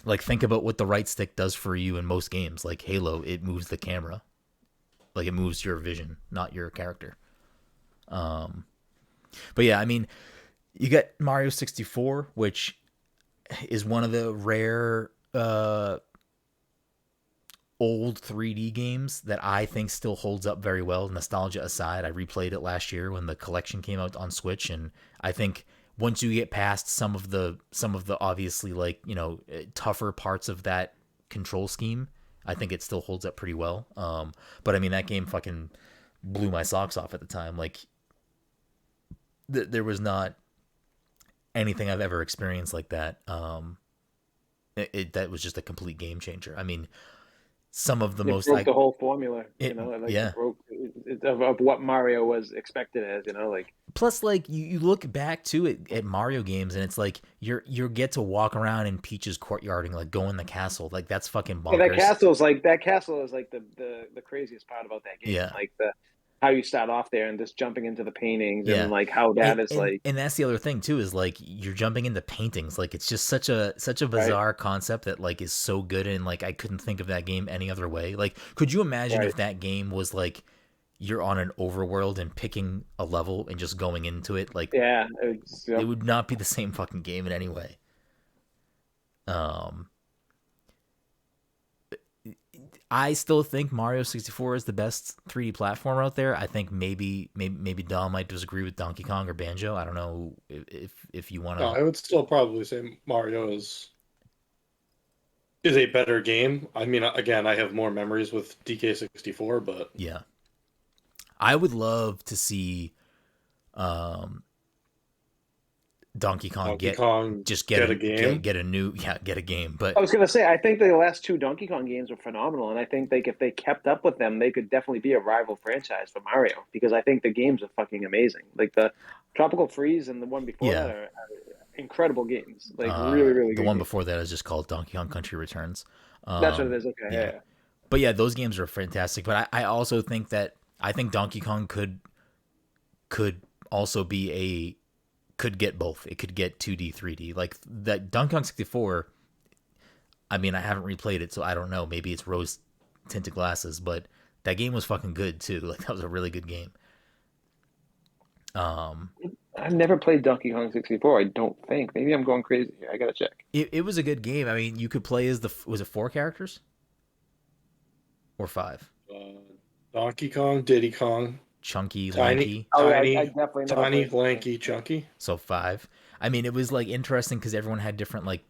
Like, think about what the right stick does for you in most games. Like Halo, it moves the camera. Like, it moves your vision, not your character. But yeah, I mean, you got Mario 64, which is one of the rare old 3D games that I think still holds up very well. Nostalgia aside, I replayed it last year when the collection came out on Switch, and I think once you get past some of the obviously, like, you know, tougher parts of that control scheme, I think it still holds up pretty well. But I mean, that game fucking blew my socks off at the time. Like, there was not anything I've ever experienced like that. That was just a complete game changer. I mean, some of the most broke the whole formula, you know, like yeah, of what Mario was expected as, you know, like. Plus, like, you look back to it at Mario games, and it's like you get to walk around in Peach's courtyard and like go in the castle. Like, that's fucking bonkers. Yeah, that castle is like the craziest part about that game. Yeah, like how you start off there and just jumping into the paintings, and like how that is like. And that's the other thing too, is like you're jumping into paintings. Like, it's just such a bizarre concept that like is so good, and like I couldn't think of that game any other way. Like, could you imagine if that game was like you're on an overworld and picking a level and just going into it? Like, it would not be the same fucking game in any way. I still think Mario 64 is the best 3D platformer out there. I think maybe Dom might disagree with Donkey Kong or Banjo. I don't know if you want to. No, I would still probably say Mario is is a better game. I mean, again, I have more memories with DK64, but Yeah. I would love to see Donkey Kong Donkey Kong get get a game. get a new get a game. But I was gonna say, I think the last two Donkey Kong games were phenomenal, and I think like if they kept up with them, they could definitely be a rival franchise for Mario because I think the games are fucking amazing. Like the Tropical Freeze and the one before Yeah. that are incredible games. Like really, really the good one games. before that is just called Donkey Kong Country Returns. That's what it is. Okay, yeah. yeah. But yeah, those games are fantastic. But I also think that Donkey Kong could also be could get both. It could get 2D, 3D. Like that Donkey Kong 64. I mean, I haven't replayed it, so I don't know. Maybe it's rose tinted glasses, but that game was fucking good too. Like that was a really good game. I've never played Donkey Kong 64. I don't think. Maybe I'm going crazy here. I gotta check. It was a good game. I mean, you could play as was it 4 characters or 5? Donkey Kong, Diddy Kong, Chunky, Tiny, lanky. tiny, I definitely never tiny, played. lanky, chunky. So 5. I mean, it was like interesting because everyone had different like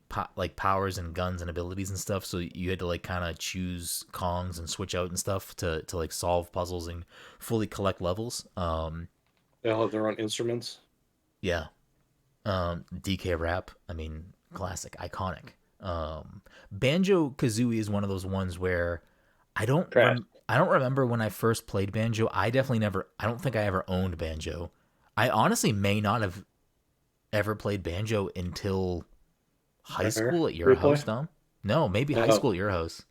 powers and guns and abilities and stuff. So you had to like kind of choose Kongs and switch out and stuff to like solve puzzles and fully collect levels. They all have their own instruments. Yeah. DK rap. I mean, classic, iconic. Banjo Kazooie is one of those ones where I don't remember when I first played Banjo. I don't think I ever owned Banjo. I honestly may not have ever played Banjo until high school at your house, Dom. No, maybe high school at your house.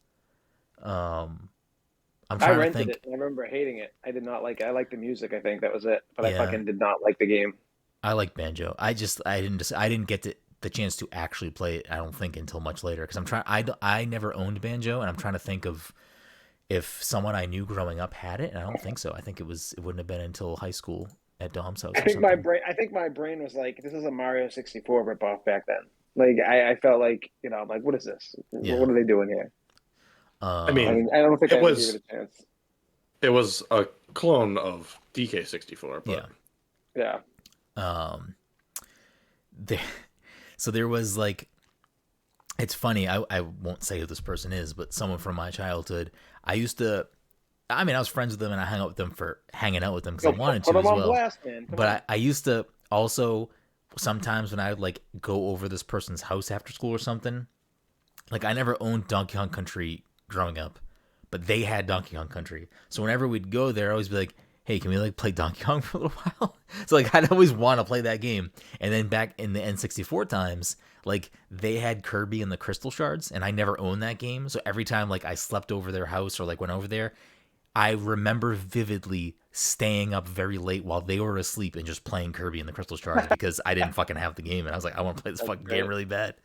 I'm trying I to rented think. it. I remember hating it. I did not like it. I liked the music. I think that was it. But I Yeah. fucking did not like the game. I like Banjo. I didn't get the chance to actually play it. I don't think until much later because I never owned Banjo, and I'm trying to think of if someone I knew growing up had it, and I don't think so. I think it wouldn't have been until high school at Dom's house. I think my brain was like, this is a Mario 64 ripoff back then. Like I felt like, I'm like, what is this? Yeah. What are they doing here? I mean, I don't think it I was- gave it a chance. It was a clone of DK64, but Yeah. So there was like, it's funny. I won't say who this person is, but someone from my childhood. I was friends with them and I hung out with them for hanging out with them because I wanted to as well. Blast, man. Come on. I used to also sometimes when I would like go over this person's house after school or something. Like I never owned Donkey Kong Country growing up, but they had Donkey Kong Country. So whenever we'd go there, I always be like, hey, can we like play Donkey Kong for a little while? So like I'd always want to play that game. And then back in the N64 times, like they had Kirby and the Crystal Shards, and I never owned that game. So every time like I slept over their house or like went over there, I remember vividly staying up very late while they were asleep and just playing Kirby and the Crystal Shards because I didn't fucking have the game. And I was like, I want to play this fucking game really bad.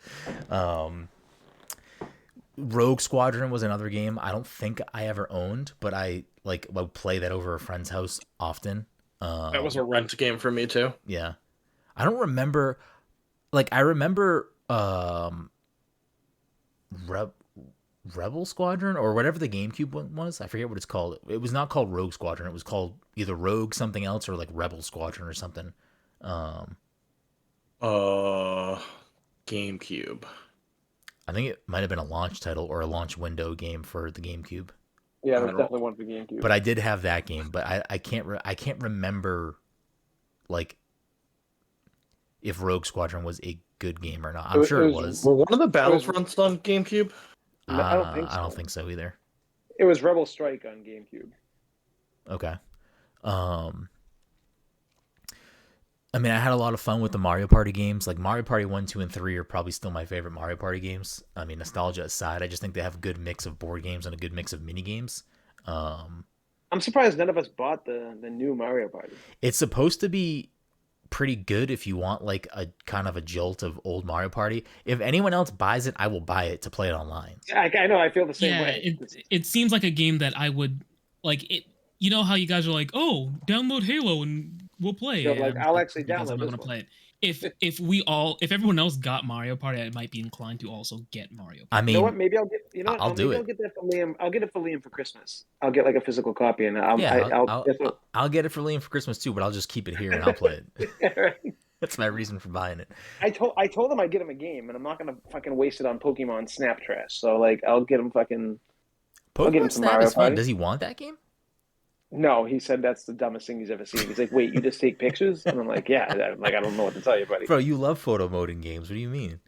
Rogue Squadron was another game I don't think I ever owned, but I like would play that over a friend's house often. that was a rent game for me too. Yeah. I don't remember, like I remember Rebel Squadron or whatever the GameCube one was. I forget what it's called. It was not called Rogue Squadron. It was called either Rogue something else or like Rebel Squadron or something. GameCube. I think it might have been a launch title or a launch window game for the GameCube. Yeah, there's definitely one for GameCube. But I did have that game, but I can't remember like if Rogue Squadron was a good game or not. I'm sure it was. Were one of the Battlefronts on GameCube? No, I don't think so. I don't think so either. It was Rebel Strike on GameCube. Okay. I mean, I had a lot of fun with the Mario Party games. Like Mario Party 1, 2, and 3 are probably still my favorite Mario Party games. I mean, nostalgia aside, I just think they have a good mix of board games and a good mix of mini games. I'm surprised none of us bought the new Mario Party. It's supposed to be pretty good if you want like a kind of a jolt of old Mario Party. If anyone else buys it, I will buy it to play it online. I know. I feel the same way. It seems like a game that I would like. It. You know how you guys are like, oh, download Halo and we'll play. So, like, I'll actually because download I'm not this gonna one. play it. If everyone else got Mario Party, I might be inclined to also get Mario Party. I mean, You know what? Maybe I'll get. I'll do it. I'll get that for Liam. I'll get it for Liam for Christmas. I'll get like a physical copy, and I'll I'll get it for Liam for Christmas too, but I'll just keep it here and I'll play it. That's my reason for buying it. I told him I'd get him a game, and I'm not gonna fucking waste it on Pokemon Snap Trash. So like, I'll get him fucking. I'll get him Pokemon some Snap Mario is fun. Party. Does he want that game? No, he said that's the dumbest thing he's ever seen. He's like, "Wait, you just take pictures?" And I'm like, "Yeah." I don't know what to tell you, buddy. Bro, you love photo mode in games. What do you mean?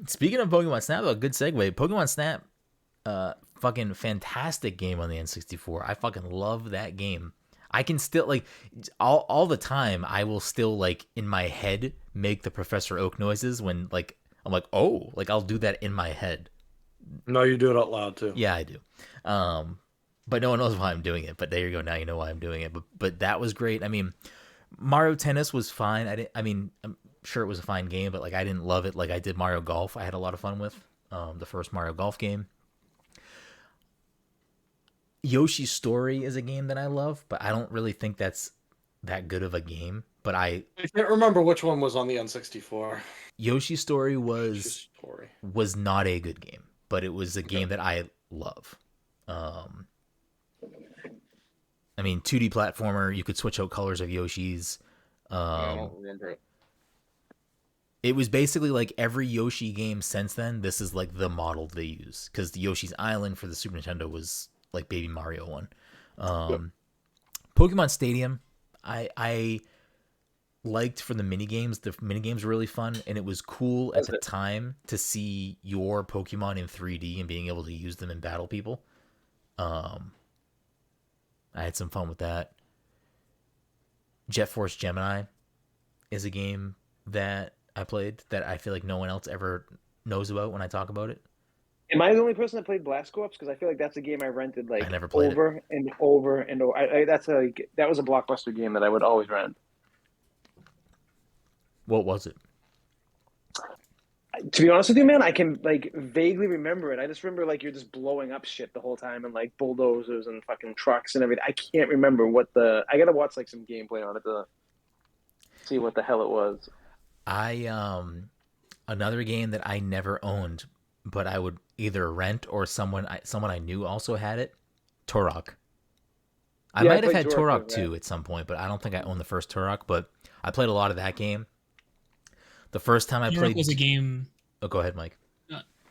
Speaking of Pokemon Snap, though, a good segue. Pokemon Snap, fucking fantastic game on the N64. I fucking love that game. I can still, like, all the time, I will still, like, in my head, make the Professor Oak noises when, like, I'm like, oh, like, I'll do that in my head. No, you do it out loud, too. Yeah, I do. But no one knows why I'm doing it. But there you go. Now you know why I'm doing it. But that was great. I mean, Mario Tennis was fine. I'm sure it was a fine game, but like I didn't love it like I did Mario Golf. I had a lot of fun with the first Mario Golf game. Yoshi's Story is a game that I love, but I don't really think that's that good of a game. But I can't remember which one was on the N64. Yoshi's Story was not a good game, but it was a game that I love. I mean, 2D platformer, you could switch out colors of Yoshi's. I don't remember it. It was basically like every Yoshi game since then, this is like the model they use. Because the Yoshi's Island for the Super Nintendo was like Baby Mario one. Pokemon Stadium, I liked for the minigames. The minigames were really fun, and it was cool at the time to see your Pokemon in 3D and being able to use them and battle people. I had some fun with that. Jet Force Gemini is a game that I played that I feel like no one else ever knows about when I talk about it. Am I the only person that played Blast Corps? Because I feel like that's a game I rented like I never played over and over and over. That was a blockbuster game that I would always rent. What was it? To be honest with you, man, I can like vaguely remember it. I just remember like you're just blowing up shit the whole time and like bulldozers and fucking trucks and everything. I can't remember I gotta watch like some gameplay on it to see what the hell it was. Another game that I never owned, but I would either rent or someone I knew also had it. Turok. I might have had Turok 2 at some point, but I don't think I owned the first Turok. But I played a lot of that game. The first time I played was a game. Oh, go ahead, Mike.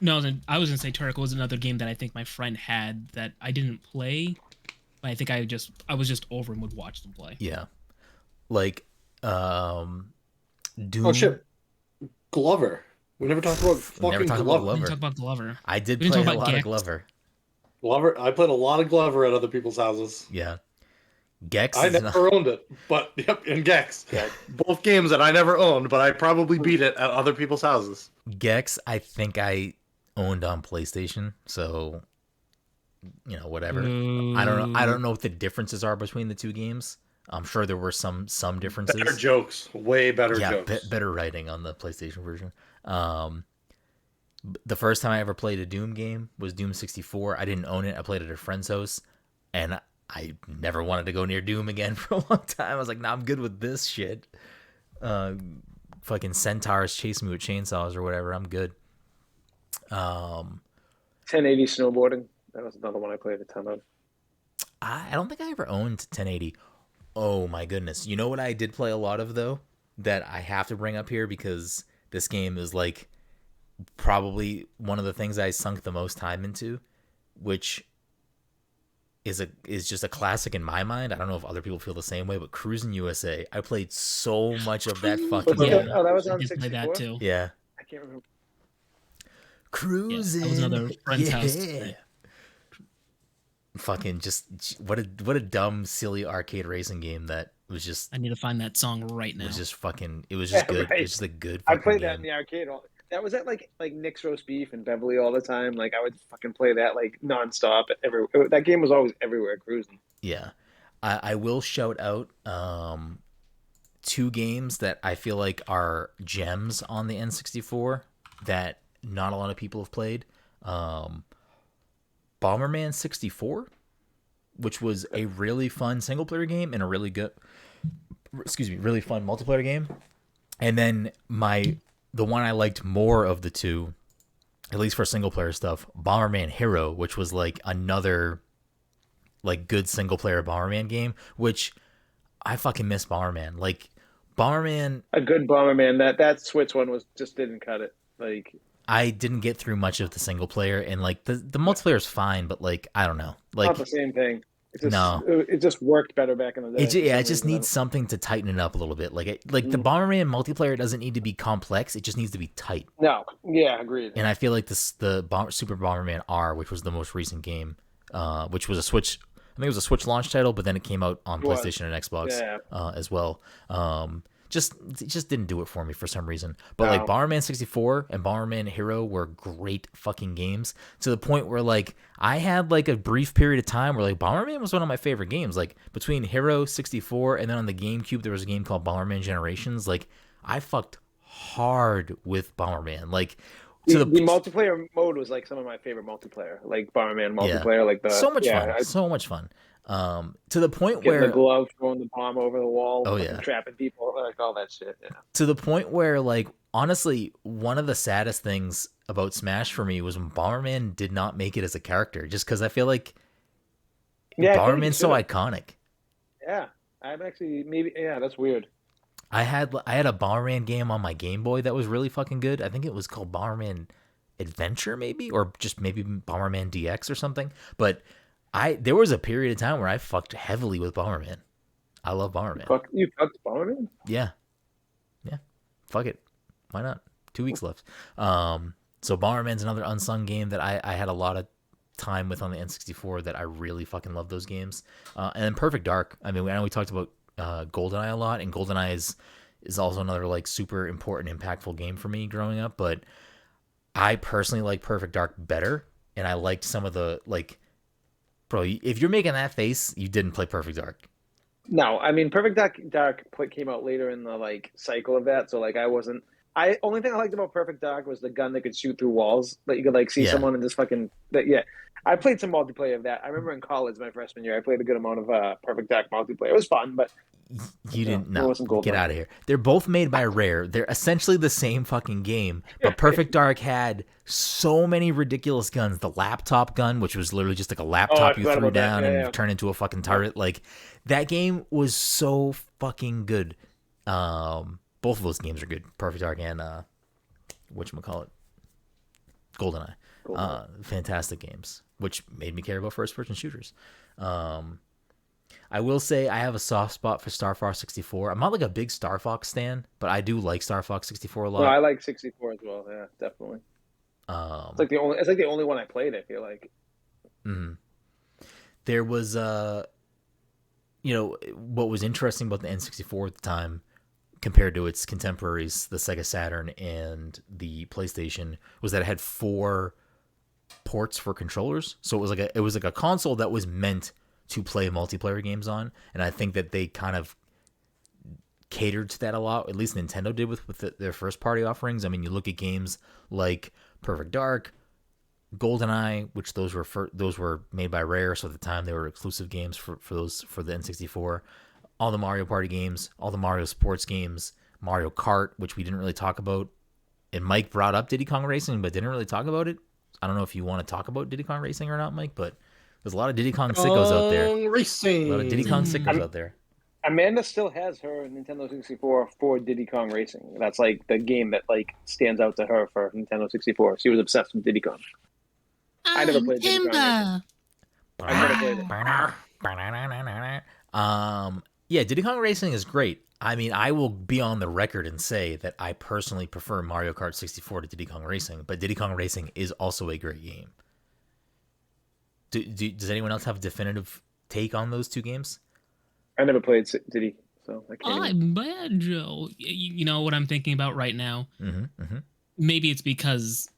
No, I was gonna say Turok was another game that I think my friend had that I didn't play, but I think I was just over and would watch them play. Yeah, like Doom. Oh shit, Glover. We never talked about fucking Glover. We didn't talk about Glover. I did play a lot of Glover. Glover. I played a lot of Glover at other people's houses. Yeah. Gex. I never owned it, but yep, and Gex. Yeah. Both games that I never owned, but I probably beat it at other people's houses. Gex, I think I owned on PlayStation, so whatever. I don't know what the differences are between the two games. I'm sure there were some differences. Better jokes, way better jokes. Yeah, better writing on the PlayStation version. The first time I ever played a Doom game was Doom 64. I didn't own it. I played it at a friend's house, and I never wanted to go near Doom again for a long time. I was like, nah, I'm good with this shit. Fucking centaurs chase me with chainsaws or whatever. I'm good. 1080 snowboarding. That was another one I played a ton of. I don't think I ever owned 1080. Oh my goodness. You know what I did play a lot of though? That I have to bring up here because this game is like probably one of the things I sunk the most time into, which is just a classic in my mind. I don't know if other people feel the same way, but Cruisin' USA. I played so much of that fucking game. Oh, that was on I 64? that too. Yeah. I can't remember. Cruising. Yeah, that was another friend's house. Fucking just what a dumb, silly arcade racing game that was just. I need to find that song right now. It was just fucking. It was just good. Right. It was just a good. I played game. that in the arcade. That was at like Nick's Roast Beef in Beverly all the time. Like I would fucking play that like nonstop. That game was always everywhere cruising. Yeah, I will shout out two games that I feel like are gems on the N64 that not a lot of people have played. Bomberman 64, which was a really fun single player game and a really fun multiplayer game. And then the one I liked more of the two, at least for single player stuff, Bomberman Hero, which was like another like good single player Bomberman game, which I fucking miss Bomberman. Like Bomberman, A good Bomberman. That Switch one was just didn't cut it. Like I didn't get through much of the single player, and like the multiplayer is fine, but like I don't know, like not the same thing. no, It just worked better back in the day. yeah, it just needs something to tighten it up a little bit. Like the Bomberman multiplayer doesn't need to be complex; it just needs to be tight. No, yeah, agreed. And I feel like Super Bomberman R, which was the most recent game, which was a Switch. I think it was a Switch launch title, but then it came out on PlayStation and Xbox as well. It just didn't do it for me for some reason. But like Bomberman 64 and Bomberman Hero were great fucking games, to the point where like I had like a brief period of time where like Bomberman was one of my favorite games. Like between Hero 64 and then on the GameCube there was a game called Bomberman Generations. Like I fucked hard with Bomberman. Like the multiplayer mode was like some of my favorite multiplayer, like Bomberman multiplayer, like so much fun, so much fun. To the point where the glove, throwing the bomb over the wall, trapping people, like all that shit. Yeah. To the point where, like, honestly, one of the saddest things about Smash for me was when Bomberman did not make it as a character, just because I feel like Bomberman's so iconic. Yeah, I'm actually that's weird. I had a Bomberman game on my Game Boy that was really fucking good. I think it was called Bomberman Adventure, maybe, or just maybe Bomberman DX or something. But there was a period of time where I fucked heavily with Bomberman. I love Bomberman. You fucked Bomberman? Yeah. Fuck it. Why not? 2 weeks left. So Bomberman's another unsung game that I had a lot of time with on the N64 that I really fucking love those games. And then Perfect Dark. I mean, I know we talked about GoldenEye a lot, and GoldenEye is also another like super important, impactful game for me growing up. But I personally like Perfect Dark better, and I liked some of the like. Bro, if you're making that face, you didn't play Perfect Dark. No, I mean Perfect Dark came out later in the like cycle of that, so like only thing I liked about Perfect Dark was the gun that could shoot through walls, that you could like see someone in this fucking I played some multiplayer of that. I remember in college, my freshman year, I played a good amount of Perfect Dark multiplayer. It was fun, but you didn't know. Get out of here. They're both made by Rare. They're essentially the same fucking game, but Perfect Dark had so many ridiculous guns. The laptop gun, which was literally just like a laptop you threw down and turned into a fucking turret. Like that game was so fucking good. Both of those games are good. Perfect Dark and whatchamacallit? GoldenEye. Fantastic games, which made me care about first-person shooters. I will say I have a soft spot for Star Fox 64. I'm not like a big Star Fox stan, but I do like Star Fox 64 a lot. No, I like 64 as well. Yeah, definitely. It's like the only one I played, I feel like. Mm-hmm. There was what was interesting about the N64 at the time compared to its contemporaries, the Sega Saturn and the PlayStation, was that it had 4 ports for controllers. So it was like a console that was meant to play multiplayer games on, and I think that they kind of catered to that a lot. At least Nintendo did with their first party offerings. I mean, you look at games like Perfect Dark, GoldenEye, which those were made by Rare, so at the time they were exclusive games for the N64. All the Mario Party games, all the Mario sports games, Mario Kart, which we didn't really talk about. And Mike brought up Diddy Kong Racing, but didn't really talk about it. I don't know if you want to talk about Diddy Kong Racing or not, Mike, but there's a lot of Diddy Kong sickos out there. Racing. A lot of Diddy Kong sickos out there. Amanda still has her Nintendo 64 for Diddy Kong Racing. That's like the game that like stands out to her for Nintendo 64. She was obsessed with Diddy Kong. I never played Diddy Kong Racing. I never played it. Yeah, Diddy Kong Racing is great. I mean, I will be on the record and say that I personally prefer Mario Kart 64 to Diddy Kong Racing, but Diddy Kong Racing is also a great game. Does anyone else have a definitive take on those two games? I never played Diddy, so I can't. I'm bad, Joe. You know what I'm thinking about right now? Mm-hmm. Maybe it's because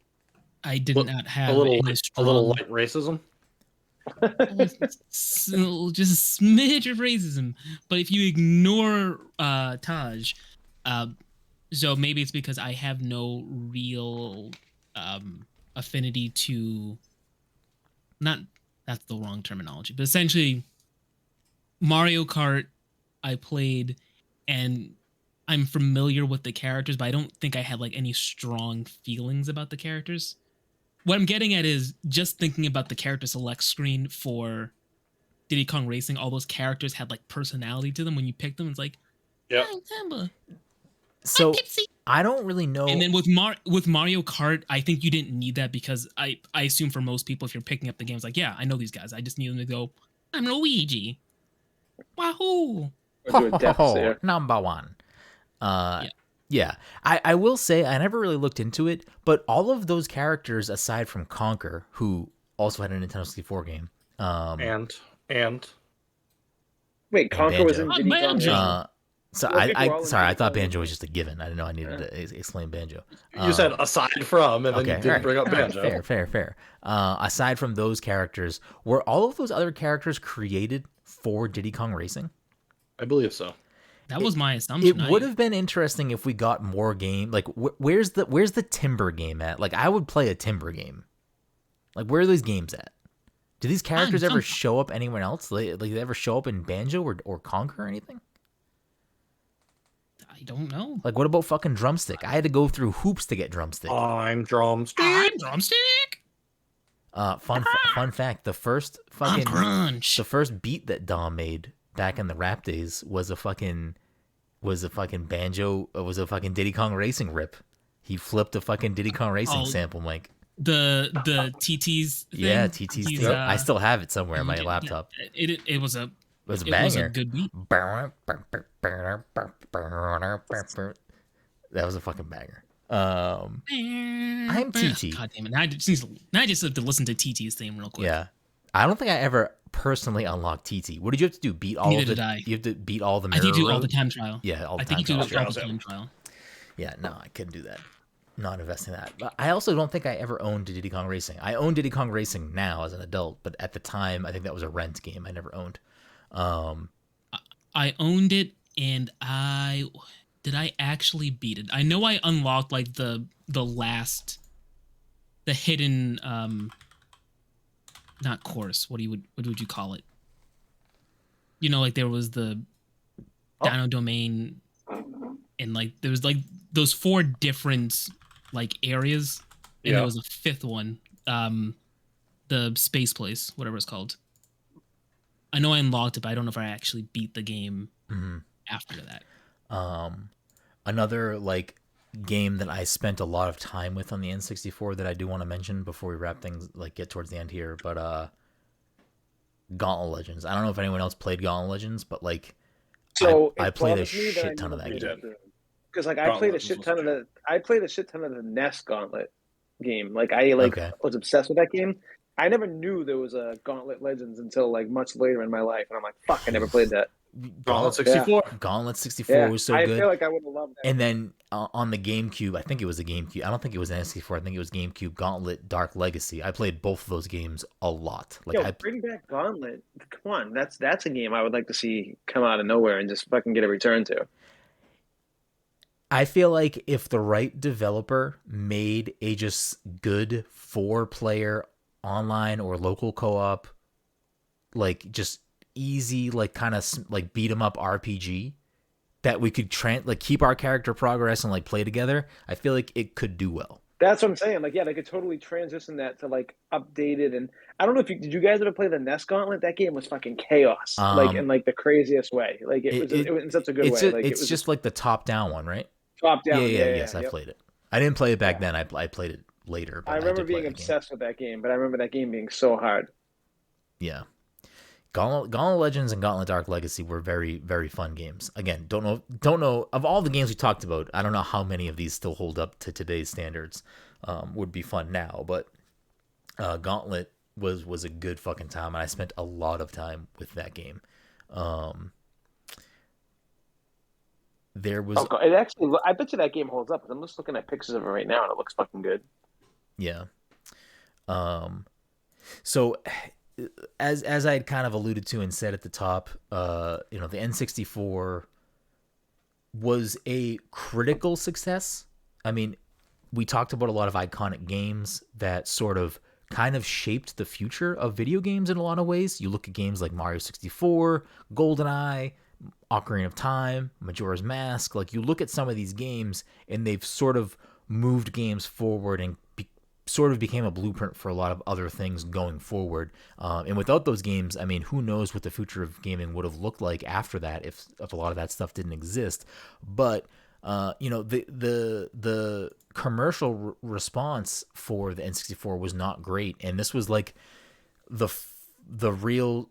I did not have a little light racism. Just a smidge of racism. But if you ignore Taj, so maybe it's because I have no real affinity to, not, that's the wrong terminology, but essentially Mario Kart I played and I'm familiar with the characters, but I don't think I had like any strong feelings about the characters. What I'm getting at is just thinking about the character select screen for Diddy Kong Racing. All those characters had like personality to them when you picked them. It's like, Yep. So I don't really know. And then with Mario Kart, I think you didn't need that because I assume for most people, if you're picking up the games, like, yeah, I know these guys. I just need them to go, I'm Luigi. Wahoo! Or do a death stare. Number one. Yeah. Yeah. I will say I never really looked into it, but all of those characters, aside from Conker, who also had a Nintendo 64 game, And Wait, Conker was in Banjo. Diddy Kong Banjo. Racing? so Well, people were all in I Diddy thought Kong Banjo was Racing. just a given. I didn't know I needed to explain Banjo. you said aside from, and then you didn't alright, bring up alright, Banjo. fair. Aside from those characters, were all of those other characters created for Diddy Kong Racing? I believe so. That was my assumption. It would have been interesting if we got more game. Like, where's the Timber game at? Like, I would play a Timber game. Like, where are these games at? Do these characters ever show up anywhere else? Like, they ever show up in Banjo or Conker or anything? I don't know. Like, what about fucking Drumstick? I had to go through hoops to get Drumstick. I'm Drumstick. Fun fact: the first fucking Crunch. the first beat that Dom made back in the rap days was a fucking Banjo. Was a fucking Diddy Kong Racing rip. He flipped a fucking Diddy Kong Racing sample, Mike. The TTs thing? Yeah, TT's thing. I still have it somewhere on my laptop. It was a It was a it banger. was a good beat. That was a fucking banger. I'm TT. God damn it! Now I just have to listen to TT's theme real quick. Yeah, I don't think I ever personally unlocked TT. What did you have to do? Beat all Neither of the? did I. You have to beat all the I mirror think you do all the roads? time trial. Yeah, all the I time think you do all trials. the time trial. Yeah, no, I couldn't do that. Not investing that. But I also don't think I ever owned Diddy Kong Racing. I own Diddy Kong Racing now as an adult, but at the time, I think that was a rent game. I never owned. I owned it, and did I actually beat it? I know I unlocked like the hidden not course. What would you call it? You know, like there was the Dino Domain, and like there was like those 4 different like areas, and there was a 5th one, the space place, whatever it's called. I know I unlocked it, but I don't know if I actually beat the game after that. Another like game that I spent a lot of time with on the N64 that I do want to mention before we wrap things, like get towards the end here, but Gauntlet Legends. I don't know if anyone else played Gauntlet Legends, but like I played a shit ton of that game. Because like I played a shit ton of the Nes Gauntlet game. Like I was obsessed with that game. I never knew there was a Gauntlet Legends until like much later in my life, and I'm like, fuck, I never played that. Gauntlet 64. Yeah. Gauntlet 64 was so good. I feel like I would have loved that. And then on the GameCube, I think it was the GameCube. I don't think it was an N64. I think it was GameCube. Gauntlet Dark Legacy. I played both of those games a lot. Like, bring back Gauntlet. Come on, that's a game I would like to see come out of nowhere and just fucking get a return to. I feel like if the right developer made a just good 4-player online or local co-op, like just easy, like kind of like beat 'em up RPG that we could keep our character progress and like play together, I feel like it could do well. That's what I'm saying. Like, yeah, they could totally transition that to like updated. And I don't know if did you guys ever play the Nes Gauntlet? That game was fucking chaos, like in like the craziest way. Like it was in such a good way. Like it's just like the top down one, right? Top down. Yes, I played it. I didn't play it back then. I played it later. But I remember being obsessed with that game, but I remember that game being so hard. Yeah. Gauntlet Legends and Gauntlet Dark Legacy were very, very fun games. Again, don't know of all the games we talked about. I don't know how many of these still hold up to today's standards. Would be fun now, but Gauntlet was a good fucking time, and I spent a lot of time with that game. There was it actually. I bet you that game holds up. I'm just looking at pictures of it right now, and it looks fucking good. Yeah. So as I had kind of alluded to and said at the top, the N64 was a critical success. I mean, we talked about a lot of iconic games that sort of kind of shaped the future of video games in a lot of ways. You look at games like Mario 64, GoldenEye, Ocarina of Time, Majora's Mask. Like, you look at some of these games and they've sort of moved games forward and sort of became a blueprint for a lot of other things going forward. And without those games, I mean, who knows what the future of gaming would have looked like after that if a lot of that stuff didn't exist. But the commercial response for the N64 was not great, and this was like the real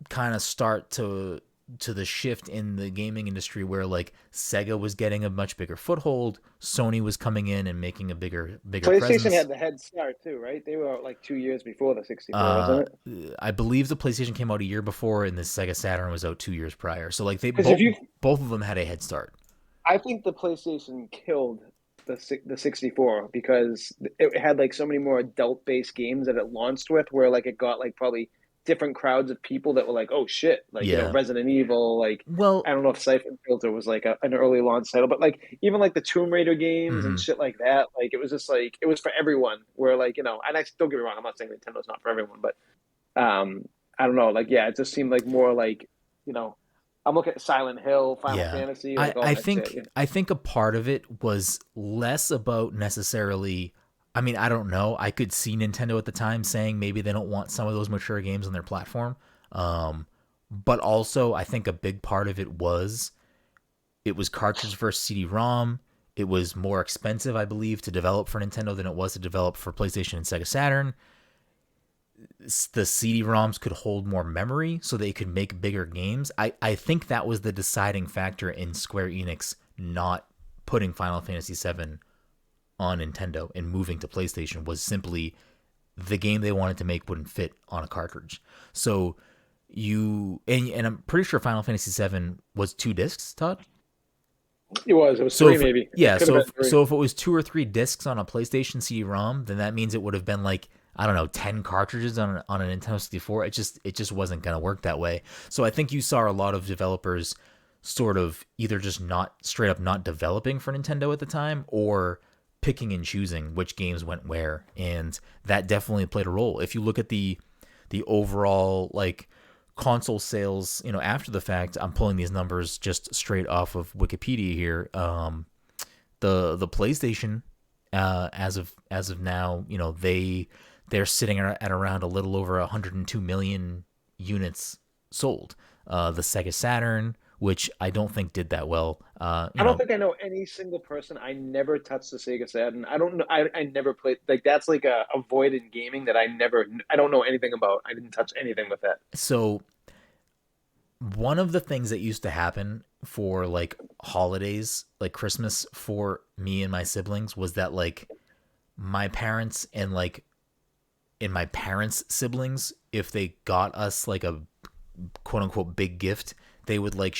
kind of start to the shift in the gaming industry, where like Sega was getting a much bigger foothold, Sony was coming in and making a bigger PlayStation presence. had the head start too, right? They were out like 2 years before the 64, wasn't it? I believe the PlayStation came out a year before, and the Sega Saturn was out 2 years prior. So like both of them had a head start. I think the PlayStation killed the 64 because it had like so many more adult-based games that it launched with, where like it got like probably different crowds of people that were like, oh shit, like Resident Evil, like, well, I don't know if Siphon Filter was like an early launch title, but like even like the Tomb Raider games and shit like that, like it was just like it was for everyone. Where like, and don't get me wrong, I'm not saying Nintendo's not for everyone, but I don't know, like it just seemed like more like, I'm looking at Silent Hill, Final Fantasy. Like I think a part of it was less about necessarily. I mean, I don't know. I could see Nintendo at the time saying maybe they don't want some of those mature games on their platform. But also, I think a big part of it was cartridge versus CD-ROM. It was more expensive, I believe, to develop for Nintendo than it was to develop for PlayStation and Sega Saturn. The CD-ROMs could hold more memory, so they could make bigger games. I think that was the deciding factor in Square Enix not putting Final Fantasy VII on Nintendo and moving to PlayStation, was simply the game they wanted to make wouldn't fit on a cartridge. So and I'm pretty sure Final Fantasy VII was 2 discs, Todd? It was 3 maybe. Yeah, so if it was 2 or 3 discs on a PlayStation CD-ROM, then that means it would have been like, I don't know, 10 cartridges on a Nintendo 64. It just wasn't going to work that way. So I think you saw a lot of developers sort of either just not straight up not developing for Nintendo at the time, or picking and choosing which games went where, and that definitely played a role. If you look at the overall like console sales, after the fact, I'm pulling these numbers just straight off of Wikipedia here. The PlayStation, as of now, they're sitting at around a little over 102 million units sold. The Sega Saturn, which I don't think did that well. I don't think I know any single person. I never touched the Sega Saturn. I don't know. I never played. Like that's like a void in gaming that I don't know anything about. I didn't touch anything with that. So one of the things that used to happen for like holidays, like Christmas, for me and my siblings, was that like my parents and my parents' siblings, if they got us like a quote unquote big gift, they would like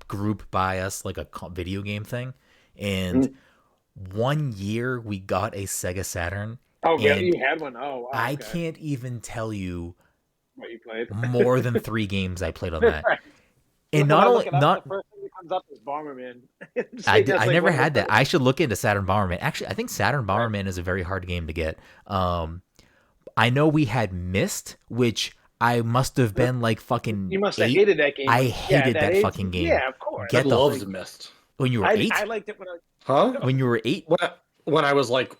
group buy us like a video game thing. And one year we got a Sega Saturn. Oh, yeah, you had one. Oh, wow, I can't even tell you what you played. More than 3 games I played on that. Right. And not only the first thing that comes up is Bomberman. I never had that. I should look into Saturn Bomberman. Actually, I think Saturn Bomberman is a very hard game to get. I know we had Myst, which I must have been like fucking. You must have hated that game. I hated that fucking game. Yeah, of course. I loved Myst. When you were 8? I liked it when I. When you were 8? When I was like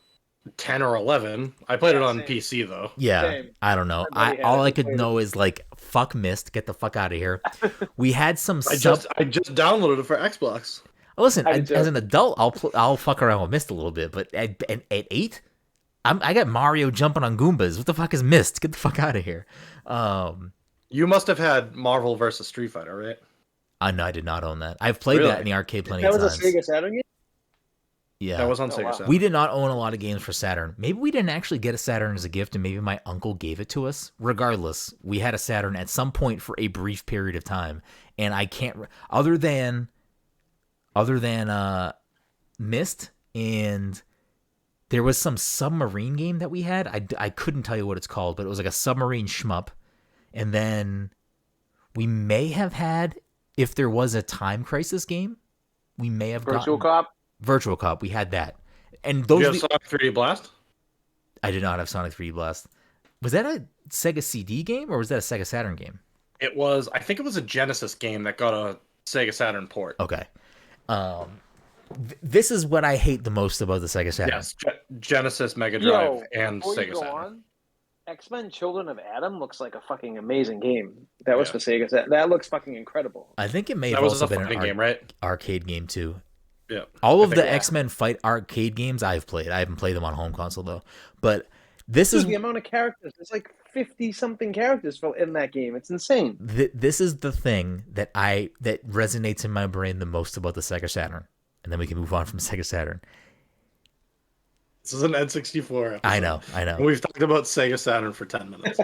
10 or 11, I played it on PC though. Yeah, same. I don't know. All I could know is like, fuck Myst, get the fuck out of here. We had some. I just downloaded it for Xbox. Listen, as an adult, I'll fuck around with Myst a little bit, but at 8, I got Mario jumping on Goombas. What the fuck is Myst? Get the fuck out of here. You must have had Marvel vs. Street Fighter, right? No, I did not own that. I've played that in the arcade plenty of times. That was a Sega Saturn game? Yeah. That was on Sega Saturn. We did not own a lot of games for Saturn. Maybe we didn't actually get a Saturn as a gift, and maybe my uncle gave it to us. Regardless, we had a Saturn at some point for a brief period of time, and I can't other than Myst, and there was some submarine game that we had. I couldn't tell you what it's called, but it was like a submarine shmup. And then we may have had, if there was a Time Crisis game, we may have Virtual Cop. Virtual Cop. We had that. And those. Did you have Sonic 3D Blast? I did not have Sonic 3D Blast. Was that a Sega CD game or was that a Sega Saturn game? It was. I think it was a Genesis game that got a Sega Saturn port. Okay. This is what I hate the most about the Sega Saturn. Yes, Genesis, Mega Drive, and before you Sega go Saturn. on, X-Men Children of Adam looks like a fucking amazing game. That was Yeah. for Sega. That looks fucking incredible. I think it may That have was also a been an fighting game, right? arcade game too. Yeah. All of the yeah. X-Men Fight arcade games I've played. I haven't played them on home console though. But this is the amount of characters. There's like 50-something characters in that game. It's insane. this is the thing that resonates in my brain the most about the Sega Saturn. And then we can move on from Sega Saturn. This is an N64 episode. I know. We've talked about Sega Saturn for 10 minutes.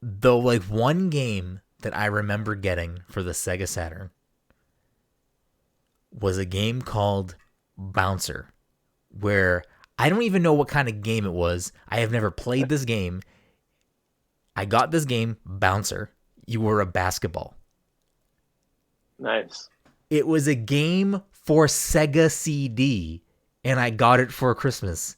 The like one game that I remember getting for the Sega Saturn was a game called Bouncer, where I don't even know what kind of game it was. I have never played this game. I got this game, Bouncer. You were a basketball. Nice. It was a game for Sega CD, and I got it for Christmas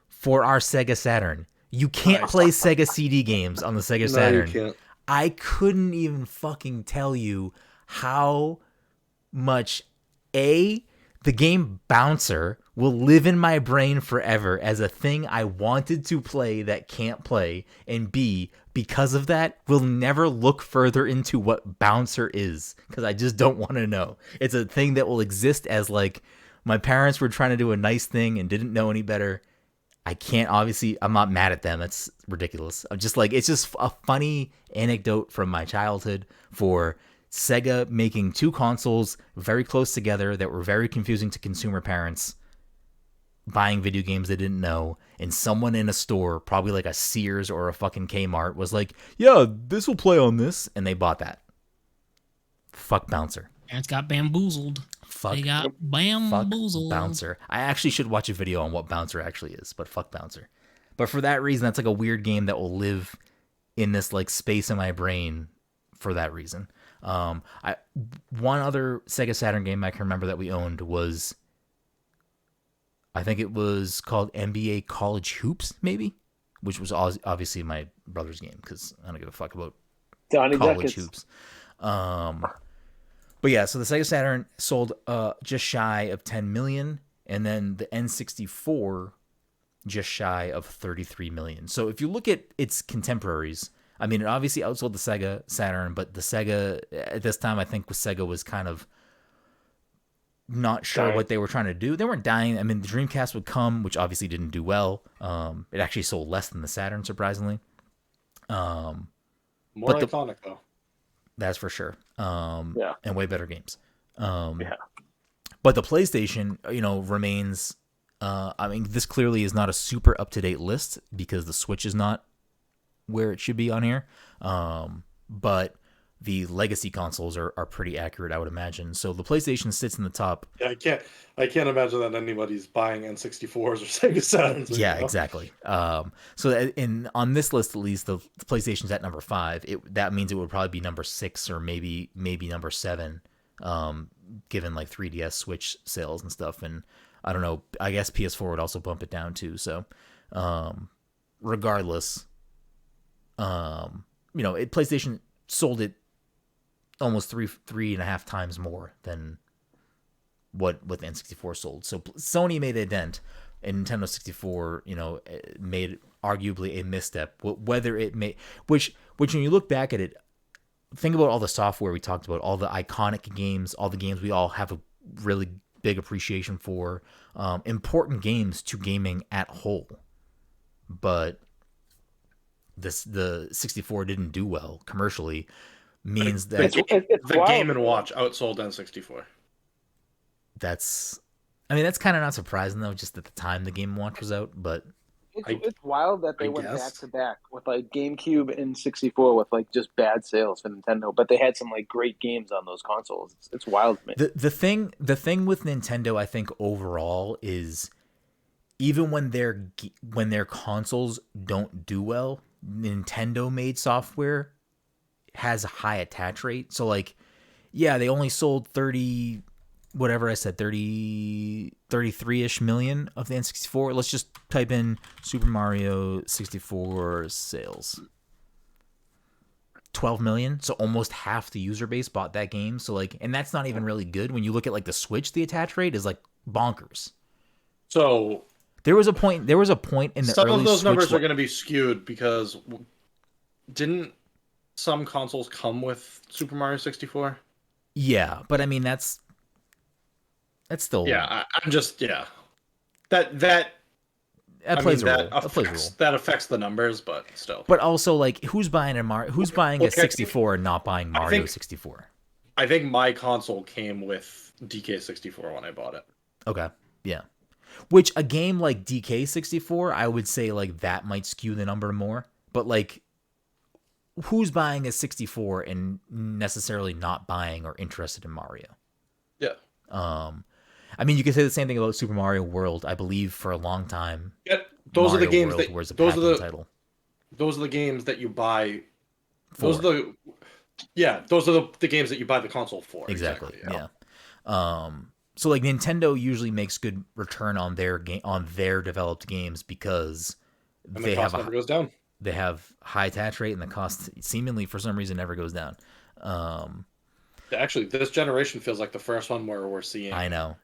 for our Sega Saturn. You can't play Sega CD games on the Sega Saturn. You can't. I couldn't even fucking tell you how much the game Bouncer will live in my brain forever as a thing I wanted to play that can't play, and B, because of that, will never look further into what Bouncer is, because I just don't want to know. It's a thing that will exist as like, my parents were trying to do a nice thing and didn't know any better. I can't, obviously, I'm not mad at them. That's ridiculous. I'm just like, it's just a funny anecdote from my childhood for Sega making two consoles very close together that were very confusing to consumer parents, buying video games they didn't know, and someone in a store, probably like a Sears or a fucking Kmart, was like, yeah, this will play on this, and they bought that. Fuck Bouncer. Parents got bamboozled. They got bamboozled. Bouncer. I actually should watch a video on what Bouncer actually is, but fuck Bouncer. But for that reason, that's like a weird game that will live in this like space in my brain for that reason. One other Sega Saturn game I can remember that we owned was, I think it was called NBA College Hoops, maybe, which was obviously my brother's game because I don't give a fuck about Donnie college Duckets. hoops. But yeah, so the Sega Saturn sold just shy of 10 million, and then the N64 just shy of 33 million. So if you look at its contemporaries, I mean, it obviously outsold the Sega Saturn, but the Sega at this time, I think Sega was kind of not sure what they were trying to do. They weren't dying. I mean, the Dreamcast would come, which obviously didn't do well. It actually sold less than the Saturn, surprisingly. More iconic, though. That's for sure. Yeah. And way better games. Yeah. But the PlayStation, remains. I mean, this clearly is not a super up-to-date list because the Switch is not where it should be on here. But the legacy consoles are pretty accurate, I would imagine. So the PlayStation sits in the top. Yeah, I can't imagine that anybody's buying N64s or Sega Saturns. Yeah, exactly. So on this list, at least, the PlayStation's at number 5. That means it would probably be number 6 or maybe number 7, given like 3DS Switch sales and stuff. And I don't know, I guess PS4 would also bump it down too. So regardless, PlayStation sold it almost three and a half times more than what the N64 sold. So Sony made a dent, and Nintendo 64, made arguably a misstep. Whether it may, which when you look back at it, think about all the software we talked about, all the iconic games, all the games we all have a really big appreciation for, important games to gaming at whole. But the 64 didn't do well commercially, means that the Game & Watch outsold N64. That's kind of not surprising though, just at the time the Game & Watch was out. But it's wild that they went back to back with like GameCube and 64 with like just bad sales for Nintendo, but they had some like great games on those consoles. It's wild to me. The thing with Nintendo, I think overall, is even when their consoles don't do well, Nintendo made software has a high attach rate. So like, yeah, they only sold 33-ish million of the N64. Let's just type in Super Mario 64 sales. 12 million. So almost half the user base bought that game. So like, and that's not even really good. When you look at like the Switch, the attach rate is like bonkers. So There was a point in the some early of those Switch numbers are going to be skewed because didn't some consoles come with Super Mario 64? Yeah, but I mean that's still Yeah, I'm just that that I plays mean a that role. That plays a role. affects the numbers, but still. But also, like, who's buying a 64 and not buying Mario think 64? I think my console came with DK64 when I bought it. Okay, yeah. Which a game like DK64, I would say like that might skew the number more. But like, who's buying a 64 and necessarily not buying or interested in Mario? Yeah. I mean, you could say the same thing about Super Mario World. I believe for a long time, Those Mario are the games World that was a those packing are the title. those are the games that you buy. For. Those are the games that you buy the console for. Exactly. Yeah. So like Nintendo usually makes good return on their developed games because And the cost never goes down. They have high attach rate and the cost seemingly for some reason never goes down. Actually, this generation feels like the first one where we're seeing. I know.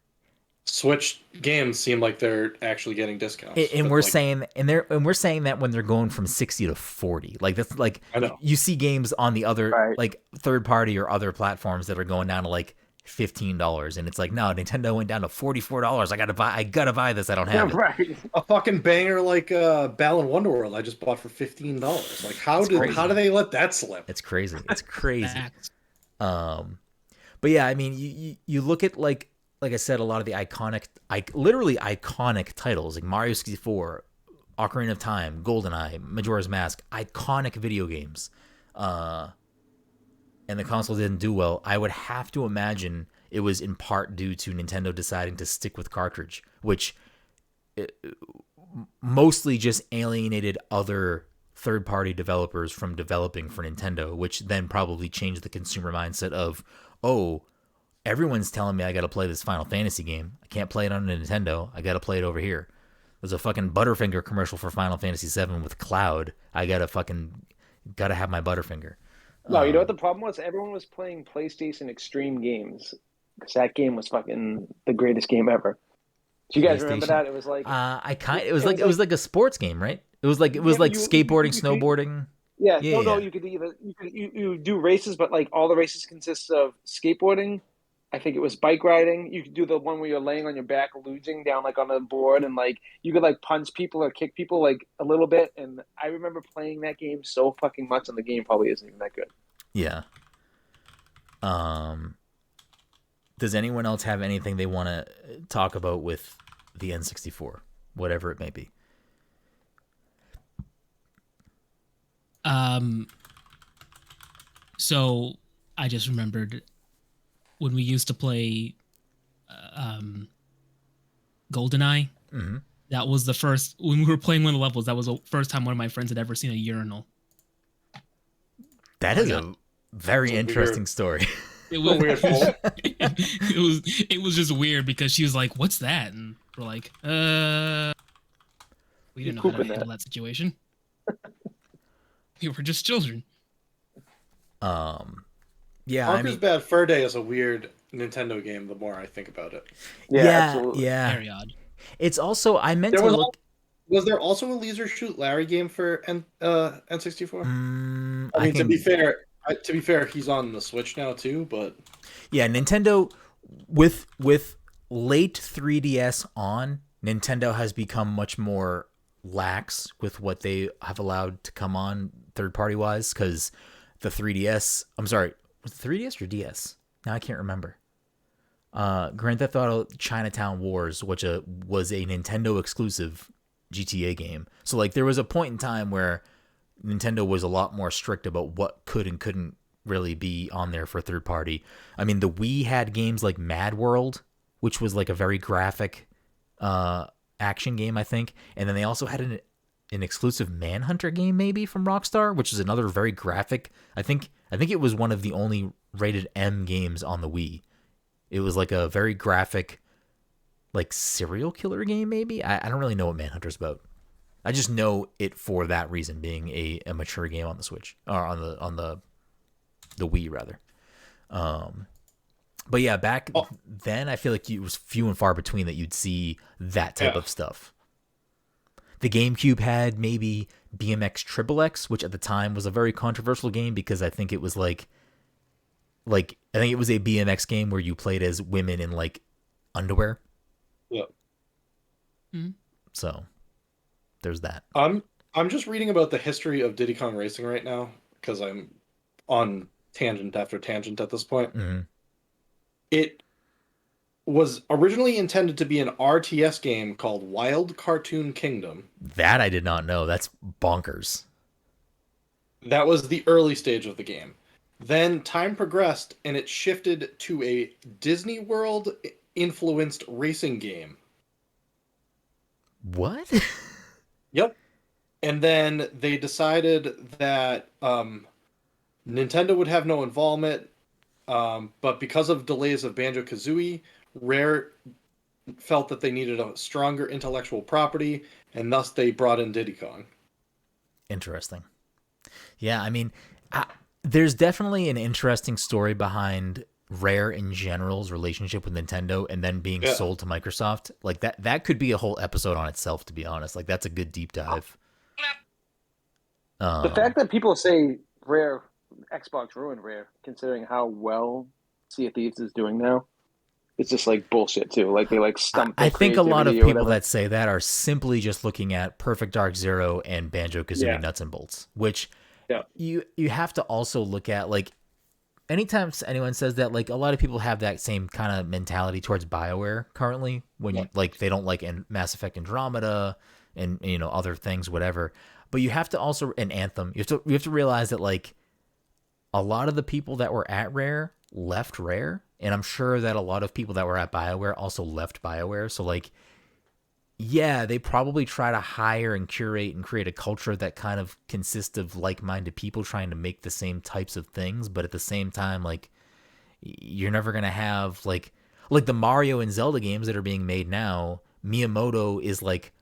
Switch games seem like they're actually getting discounts, and we're saying that when they're going from 60 to 40, like that's like I know. You see games on the other Right. like third party or other platforms that are going down to like $15, and it's like no, Nintendo went down to $44. I gotta buy this. I don't have it. Right. A fucking banger like Balan Wonderworld I just bought for $15. Like how do they let that slip? It's crazy. It's crazy. Facts. But yeah, I mean, you look at like I said, a lot of the literally iconic titles like Mario 64, Ocarina of Time, GoldenEye, Majora's Mask, iconic video games. And the console didn't do well. I would have to imagine it was in part due to Nintendo deciding to stick with cartridge, which mostly just alienated other third-party developers from developing for Nintendo, which then probably changed the consumer mindset of, oh, everyone's telling me I got to play this Final Fantasy game. I can't play it on Nintendo. I got to play it over here. There's a fucking Butterfinger commercial for Final Fantasy VII with Cloud. I gotta have my Butterfinger. No, you know what the problem was? Everyone was playing PlayStation Extreme games because that game was fucking the greatest game ever. Do you guys remember that? It was like it was like a sports game, right? It was like skateboarding, snowboarding. Yeah, Yeah, no, yeah. you do races, but like all the races consist of skateboarding. I think it was bike riding. You could do the one where you're laying on your back, luging down like on a board, and like you could like punch people or kick people like a little bit. And I remember playing that game so fucking much, and the game probably isn't even that good. Yeah. Does anyone else have anything they want to talk about with the N64, whatever it may be? So I just remembered when we used to play GoldenEye. Mm-hmm. That was the first, when we were playing one of the levels, that was the first time one of my friends had ever seen a urinal. That is a very interesting story. It was weird. it was just weird because she was like, "What's that?" And we're like, we didn't know how to handle that situation. We were just children. Yeah, Conker's Bad Fur Day is a weird Nintendo game. The more I think about it, Absolutely. Yeah. Very odd. It's also Was there also a Leisure Shoot Larry game for N64? I mean, to be fair, he's on the Switch now too. But yeah, Nintendo with late 3DS on, Nintendo has become much more lax with what they have allowed to come on third party wise. Because the 3DS, I'm sorry, was it 3DS or DS? Now I can't remember. Grand Theft Auto Chinatown Wars, which was a Nintendo exclusive GTA game. So like there was a point in time where Nintendo was a lot more strict about what could and couldn't really be on there for third party. I mean, the Wii had games like Mad World, which was like a very graphic action game, I think. And then they also had an exclusive Manhunter game maybe from Rockstar, which is another very graphic. I think it was one of the only rated M games on the Wii. It was like a very graphic, like serial killer game, maybe. I don't really know what Manhunter's about. I just know it for that reason, being a mature game on the Switch or on the Wii rather. But yeah, back then, I feel like it was few and far between that you'd see that type of stuff. The GameCube had maybe BMX Triple X, which at the time was a very controversial game because I think it was like I think it was a BMX game where you played as women in like underwear. Yeah. Mm-hmm. So there's that. I'm just reading about the history of Diddy Kong Racing right now because I'm on tangent after tangent at this point. Mm-hmm. It was originally intended to be an RTS game called Wild Cartoon Kingdom. That I did not know. That's bonkers. That was the early stage of the game. Then time progressed and it shifted to a Disney World influenced racing game. What? Yep. And then they decided that Nintendo would have no involvement, but because of delays of Banjo-Kazooie, Rare felt that they needed a stronger intellectual property, and thus they brought in Diddy Kong. Interesting. Yeah, I mean, there's definitely an interesting story behind Rare in general's relationship with Nintendo and then being sold to Microsoft. Like that could be a whole episode on itself, to be honest. Like that's a good deep dive. The fact that people say Rare, Xbox ruined Rare, considering how well Sea of Thieves is doing now, it's just like bullshit too. Like they like stumped. I think a lot of people that say that are simply just looking at Perfect Dark Zero and Banjo-Kazooie nuts and bolts, which you have to also look at. Like anytime anyone says that, like a lot of people have that same kind of mentality towards BioWare currently when you, like they don't like Mass Effect Andromeda and other things, whatever. But you have to also, and Anthem, you have to realize that like a lot of the people that were at Rare left Rare, and I'm sure that a lot of people that were at BioWare also left BioWare. So like, yeah, they probably try to hire and curate and create a culture that kind of consists of like-minded people trying to make the same types of things. But at the same time, like you're never going to have like the Mario and Zelda games that are being made now. Miyamoto is like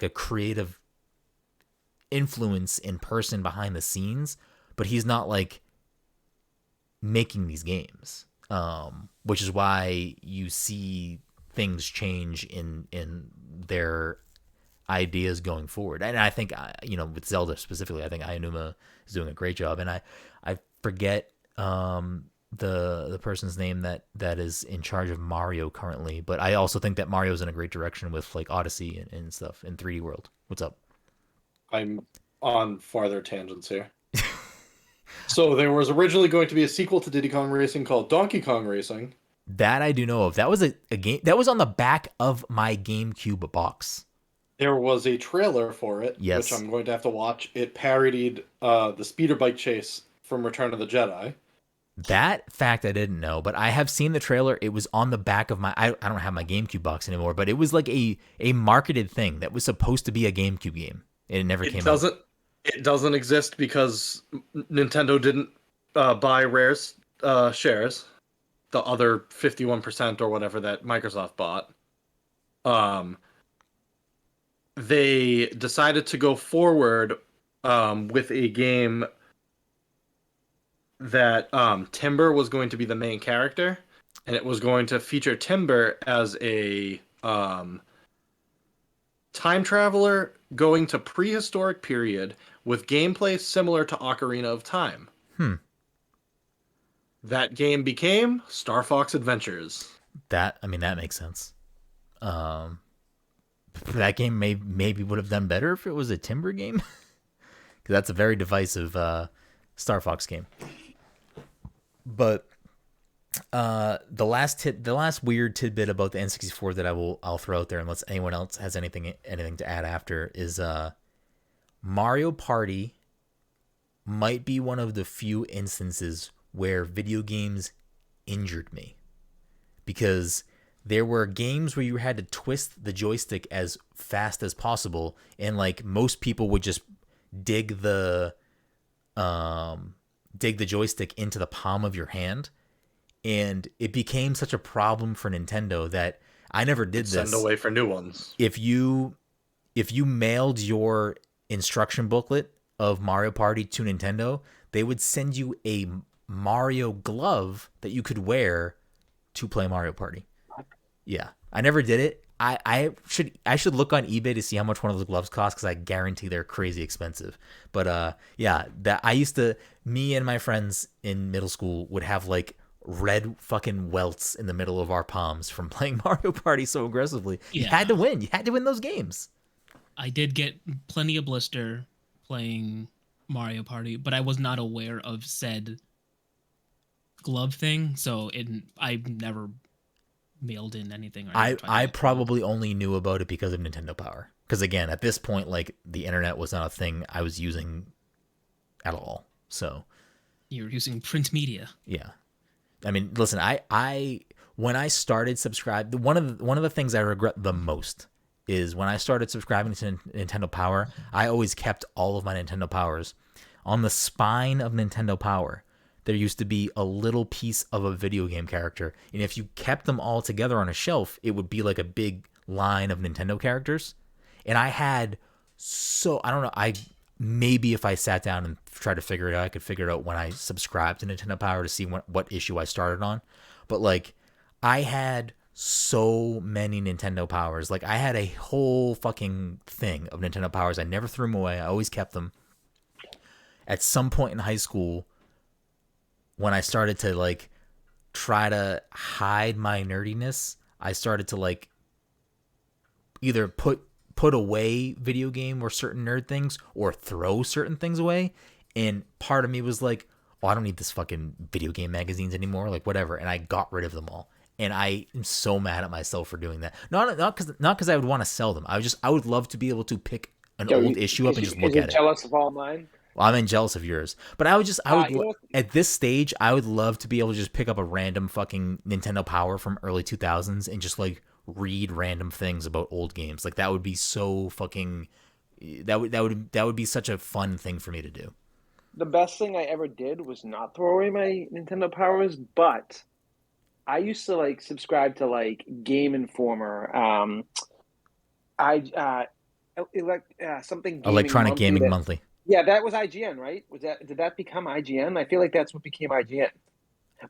a creative influence in person behind the scenes, but he's not like making these games, which is why you see things change in their ideas going forward. And I think with Zelda specifically, I think Aonuma is doing a great job, and I forget the person's name that is in charge of Mario currently, but I also think that Mario's in a great direction with like Odyssey and stuff in 3D World. What's up? I'm on farther tangents here. So there was originally going to be a sequel to Diddy Kong Racing called Donkey Kong Racing. That I do know of. That was a game that was on the back of my GameCube box. There was a trailer for it, which I'm going to have to watch. It parodied the speeder bike chase from Return of the Jedi. That fact I didn't know, but I have seen the trailer. It was on the back of my... I don't have my GameCube box anymore, but it was like a marketed thing that was supposed to be a GameCube game. It never came out. It doesn't exist because Nintendo didn't buy Rare's shares, the other 51% or whatever that Microsoft bought. They decided to go forward with a game that Timber was going to be the main character, and it was going to feature Timber as a time traveler going to prehistoric period with gameplay similar to Ocarina of Time. That game became Star Fox Adventures. That makes sense. That game maybe would have done better if it was a Timber game, because that's a very divisive Star Fox game. But the last weird tidbit about the N64 that I'll throw out there, unless anyone else has anything to add after, is Mario Party might be one of the few instances where video games injured me, because there were games where you had to twist the joystick as fast as possible, and like most people would just dig the joystick into the palm of your hand, and it became such a problem for Nintendo that I never did this. Send away for new ones. If you mailed your instruction booklet of Mario Party to Nintendo, they would send you a Mario glove that you could wear to play Mario Party. Yeah, I never did it. I should look on eBay to see how much one of those gloves cost, because I guarantee they're crazy expensive. But yeah, that me and my friends in middle school would have like red fucking welts in the middle of our palms from playing Mario Party so aggressively. You had to win. You had to win those games. I did get plenty of blister playing Mario Party, but I was not aware of said glove thing, so I never mailed in anything. Or I probably only knew about it because of Nintendo Power. Because again, at this point, like, the internet was not a thing I was using at all. So you were using print media. Yeah. I mean, listen, I when I started subscribing, one of the things I regret the most is when I started subscribing to Nintendo Power, I always kept all of my Nintendo Powers. On the spine of Nintendo Power, there used to be a little piece of a video game character. And if you kept them all together on a shelf, it would be like a big line of Nintendo characters. And I don't know, maybe if I sat down and tried to figure it out, I could figure it out when I subscribed to Nintendo Power to see what issue I started on. But like, I had so many Nintendo Powers. Like, I had a whole fucking thing of Nintendo Powers. I never threw them away. I always kept them. At some point in high school, when I started to like try to hide my nerdiness, I started to like either put away video game or certain nerd things, or throw certain things away. And part of me was like, oh, I don't need this fucking video game magazines anymore, like whatever. And I got rid of them all. And I am so mad at myself for doing that. Not because I would want to sell them. I would love to be able to pick an old issue up and just look at it. Jealous of all mine? Well, I'm jealous of yours. But at this stage, I would love to be able to just pick up a random fucking Nintendo Power from early 2000s and just like read random things about old games. Like, that would be so fucking, that would be such a fun thing for me to do. The best thing I ever did was not throw away my Nintendo Powers, but I used to like subscribe to like Game Informer, something Electronic Gaming Monthly. Yeah, that was IGN, right? Did that become IGN? I feel like that's what became IGN.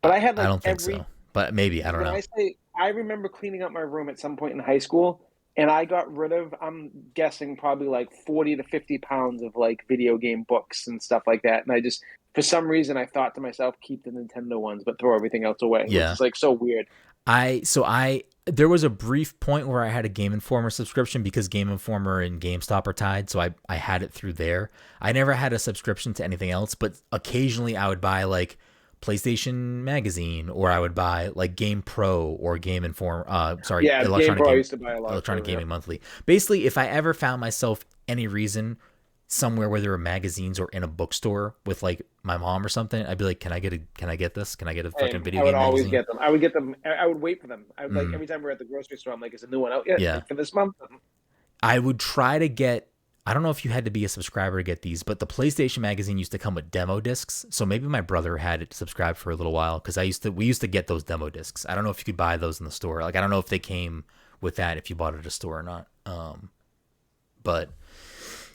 But I had like I don't think so. But maybe, I don't know. I remember cleaning up my room at some point in high school, and I got rid of, I'm guessing, probably like 40 to 50 pounds of like video game books and stuff like that. And I just, for some reason, I thought to myself, keep the Nintendo ones, but throw everything else away. Yeah. It's like so weird. There was a brief point where I had a Game Informer subscription because Game Informer and GameStop are tied, so I had it through there. I never had a subscription to anything else, but occasionally I would buy like PlayStation Magazine, or I would buy like Game Pro or Game Informer. Electronic Gaming Monthly. Basically, if I ever found myself any reason somewhere where there were magazines or in a bookstore with like my mom or something, I'd be like, can I get this? Can I get a fucking video game magazine? I would always get them. I would get them. I would wait for them. I would like every time we're at the grocery store, I'm like, is a new one out yet? Yeah. Like, for this month? I would try to get, I don't know if you had to be a subscriber to get these, but the PlayStation Magazine used to come with demo discs. So maybe my brother had it subscribed for a little while, because we used to get those demo discs. I don't know if you could buy those in the store. Like, I don't know if they came with that if you bought it at a store or not. But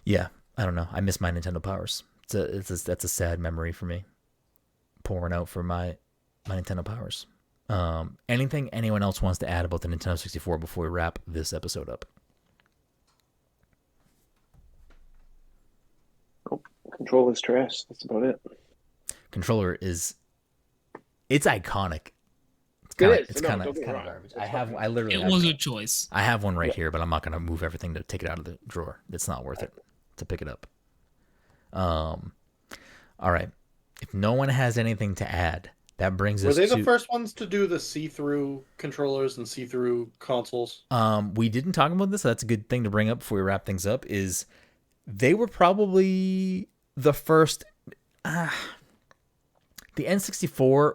yeah, I don't know. I miss my Nintendo Powers. That's a sad memory for me, pouring out for my Nintendo Powers. Anything anyone else wants to add about the Nintendo 64 before we wrap this episode up? Controller's trash. That's about it. Controller it's iconic. It's kind of garbage. I literally. It was a choice. I have one right here, but I'm not going to move everything to take it out of the drawer. It's not worth it to pick it up. All right. If no one has anything to add, that brings us. Were they the first ones to do the see-through controllers and see-through consoles? We didn't talk about this. So that's a good thing to bring up before we wrap things up. Is they were probably the first. The N64